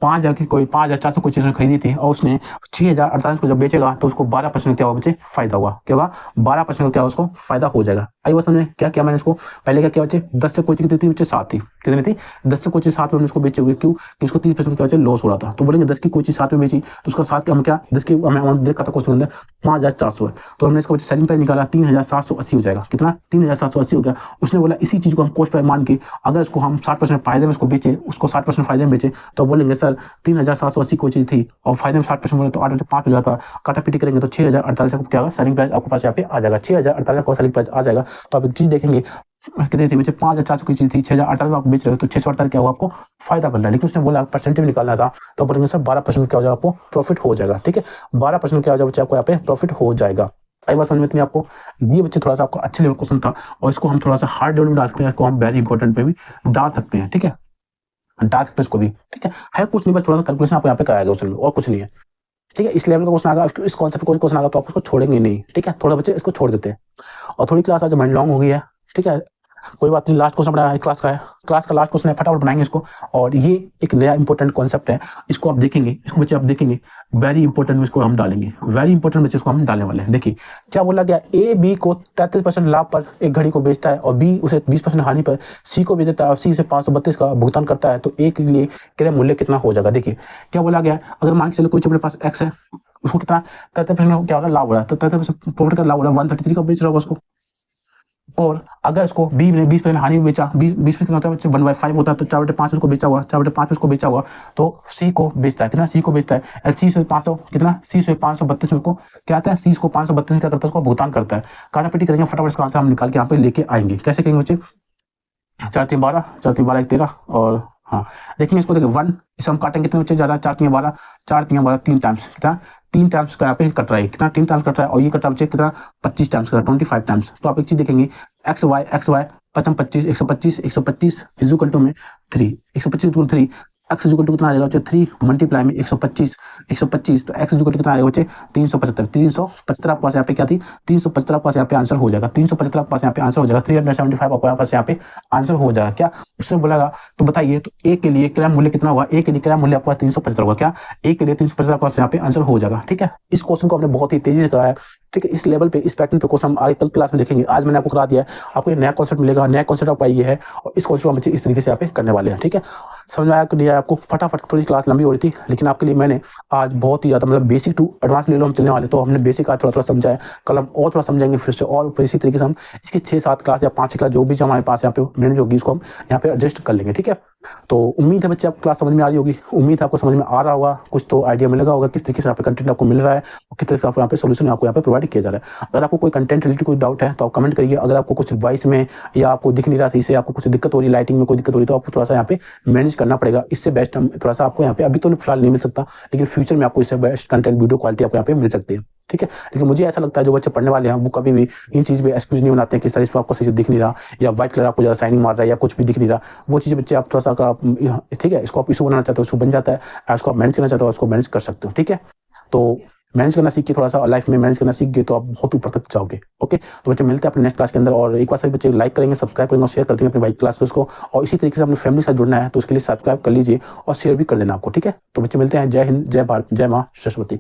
5,400 कोई चीज खरीदी थी और उसने 6,048 को जब बेचेगा तो उसको 12% क्या होगा बच्चे फायदा होगा, क्या होगा 12% क्या उसको फायदा हो जाएगा। आई बात समझ, क्या किया मैंने इसको पहले क्या किया बच्चे 10 से कोई चीज कितनी थी बच्चे 7 थी, कितनी थी 10 से कोई चीज 7 में उसको बेचे हुए, क्यों कि उसको 30% क्या बच्चे लॉस हो रहा था, तो बोलेंगे 10 की कोई चीज 7 में बेची तो उसका 7 हम क्या 10 की हमें अमाउंट देखा था क्वेश्चन के अंदर 5,400 है, तो हमने इसका सेलिंग प्राइस निकाला 3,780 हो जाएगा, कितना 3,780 हो गया। उसने बोला इसी चीज को हम कॉस्ट प्राइस मान के अगर इसको हम 60% फायदे में इसको बेचे, उसको 60% फायदे में बेचे तो बोलेंगे सर 3,780 कोई चीज थी और फायदे में 60% बोले तो 8 में 5 हो जाता, काटा पीटी करेंगे तो 6,048 क्या होगा सेलिंग प्राइस आपके पास यहाँ पे आ जाएगा, 6,048 का सेलिंग प्राइस आ जाएगा। तो आप एक चीज देखेंगे कितनी थी बच्चे 5,400 की चीज थी 6,048 में आप बेच रहे हो तो 648 क्या होगा आपको फायदा बन रहा है, लेकिन उसने बोला परसेंटेज निकालना था तो बोलेंगे सर 12% क्या हो जाएगा आपको प्रॉफिट हो जाएगा। ठीक है, 12% क्या हो जाएगा बच्चे आपको यहाँ पे प्रॉफिट हो जाएगा। आई बात समझ में इतनी आपको, ये बच्चे थोड़ा सा आपको अच्छे लेवल क्वेश्चन था और इसको हम थोड़ा सा हार्ड लेवल में डाल सकते हैं, इसको हम वेरी इंपॉर्टेंट पे भी डाल सकते हैं। ठीक है, हटा सकते हैं इसको भी, ठीक है कुछ नहीं, बस थोड़ा सा कैलकुलेशन आपको यहाँ पे कराएगा उसमें और कुछ नहीं है, ठीक है। इस लेवल का क्वेश्चन आएगा, इस कॉन्सेप्ट का क्वेश्चन आएगा तो आप उसको छोड़ेंगे नहीं, ठीक है। थोड़ा बच्चे इसको छोड़ देते हैं। और थोड़ी क्लास आज लॉन्ग हो गई है, ठीक है, कोई बात नहीं। लास्ट क्वेश्चन बनाया क्लास का है, क्लास का लास्ट क्वेश्चन है, फटाफट बनाएंगे इसको। और ये एक नया इंपॉर्टेंट कॉन्सेप्ट है, इसको आप देखेंगे, इसको बच्चे आप देखेंगे, वेरी इंपॉर्टेंट में इसको हम डालेंगे, वेरी इंपॉर्टेंट बच्चे इसको हम डालने वाले हैं। देखिए क्या बोला गया, ए बी को 33% लाभ पर एक घड़ी को बेचता है और बी उसे 20% हानि पर सी को बेच देता है और सी उसे 532 का भुगतान करता है, तो ए के लिए क्रय मूल्य कितना हो जाएगा। देखिए क्या बोला गया, अगर मान के चलो कोई अपने पास एक्स है, उसको कितना 33% क्या हो रहा है, लाभ हो रहा है, तो 33% प्रॉफिट का लाभ हो रहा है, 133 का बेच रहा होगा उसको। और अगर इसको बी ने 20% हानि में बेचा, 20% होता है 1/5 होता है, तो 4/5 उसको बेचा हुआ, 4/5 उसको बेचा हुआ, तो सी को बेचता है कितना, सी को बेचता है सी से 500 कितना, सी से 532 में को क्या आता है, सी को 532 क्या करता है, उसको भुगतान करता है। काटापीटी करेंगे, फटाफट इसका आंसर हम निकाल के यहाँ पे लेके आएंगे। कैसे करेंगे बच्चे, 4 3 12, 4 3 12 1 13 और हाँ देखेंगे इसको, देखिए 1 इसे हम काटेंगे कितने बच्चे, ज्यादा 4 3 12, 4 3 12 3 टाइम्स कितना, 3 टाइम्स का यहाँ पे कट रहा है, कितना 3 टाइम्स कट रहा है, और ये कट रहा है बच्चे कितना 25 टाइम्स का, 25 टाइम्स। तो आप एक चीज देखेंगे, एक्स वाई 25 125 इजुकल टू में 3, 125 3, एक्स इजुकल टू कितना आ जाएगा बच्चे 3 मल्टीप्लाई में 125, तो एक्स इजुकल टू कितना आएगा बच्चे 375, 375 आपके पास यहाँ पे क्या थी, 375 आपके पास यहाँ पे आंसर हो जाएगा, 375 आपके पास यहाँ पे आंसर हो जाएगा, 375 आपके पास यहाँ पे आंसर हो जाएगा। क्या उससे बोलेगा, तो बताइए तो ए के लिए क्रय मूल्य कितना होगा, ए के लिए क्रय मूल्य आपके पास 375 होगा, क्या ए के लिए 375 आपके पास यहाँ पे आंसर हो जाएगा, ठीक है। इस क्वेश्चन को हमने बहुत ही तेजी से कराया, ठीक है। इस लेवल पे, इस पैटर्न पे क्वेश्चन हम आगे कल क्लास में देखेंगे, आज मैंने आपको करा दिया है, आपको एक नया कॉन्सेप्ट मिलेगा, नया कॉन्सेप्ट आपका ये है, और इस कॉन्सेप्ट को हम बच्चे इस तरीके से यहाँ पे करने वाले हैं, ठीक है। समझ में आया कि नहीं आया आपको, फटाफट, थोड़ी क्लास लंबी हो रही थी, लेकिन आपके लिए मैंने आज बहुत ही ज्यादा मतलब बेसिक टू एडवांस लेवल हम चलने वाले, तो हमने बेसिक आज थोड़ा थोड़ा समझाया, कल हम और थोड़ा समझाएंगे फिर से, और इसी तरीके से हम इसकी 6-7 क्लास या 5 क्लास जो भी हमारे पास यहाँ पे मैंने होगी, उसको हम यहाँ पे एडजस्ट कर लेंगे, ठीक है। तो उम्मीद है बच्चे आपको क्लास समझ में आ रही होगी, उम्मीद है आपको समझ में आ रहा होगा, कुछ तो आइडिया मिलेगा होगा किस तरीके से यहाँ पे कंटेंट आपको मिल रहा है और किस तरीके का आपको यहाँ पे सोल्यूशन आपको यहाँ पे प्रोवाइड किया जा रहा है। अगर आपको कोई कंटेंट रिलेटेड कोई डाउट है तो आप कमेंट करिए, अगर आपको कुछ एडवाइस में या आपको दिख नहीं रहा सही से, आपको कुछ दिक्कत हो रही है, लाइटिंग में कोई दिक्कत हो रही है, तो आपको थोड़ा सा यहाँ पे मैनेज करना पड़ेगा। इससे बेस्ट हम थोड़ा सा आपको यहाँ पे अभी तो फिलहाल नहीं मिल सकता, लेकिन फ्यूचर में आपको इससे बेस्ट कंटेंट वीडियो क्वालिटी आपको यहाँ पे मिल सकती है, ठीक है। लेकिन मुझे ऐसा लगता है जो बच्चे पढ़ने वाले हैं वो कभी भी इन चीज़ पे एक्सक्यूज नहीं बनाते हैं कि सर इस पर आपको सही से दिख नहीं रहा, या व्हाइट कलर आपको ज़्यादा शाइनिंग मार रहा है, या कुछ भी दिख नहीं रहा, वो चीज़ बच्चे आप थोड़ा सा ठीक है, इसको आप इशू बनाना चाहते हो इसको बन जाता है, इसको आप मैनेज करना चाहते हो इसको मैनेज कर सकते हो, ठीक है। तो मैनेज करना सीख के थोड़ा सा लाइफ में मैनेज करना सीख गए तो आप बहुत ऊपर तक जाओगे, ओके। तो बच्चे मिलते हैं अपने नेक्स्ट क्लास के अंदर, और एक बार सभी बच्चे लाइक करेंगे, सब्सक्राइब करेंगे और शेयर कर देंगे अपनी बाइक क्लास को, और इसी तरीके से अपनी फैमिली के साथ जुड़ना है तो उसके लिए सब्सक्राइब कर लीजिए और शेयर भी कर देना आपको, ठीक है। तो बच्चे मिलते हैं, जय हिंद, जय भारत, जय माँ सरस्वती।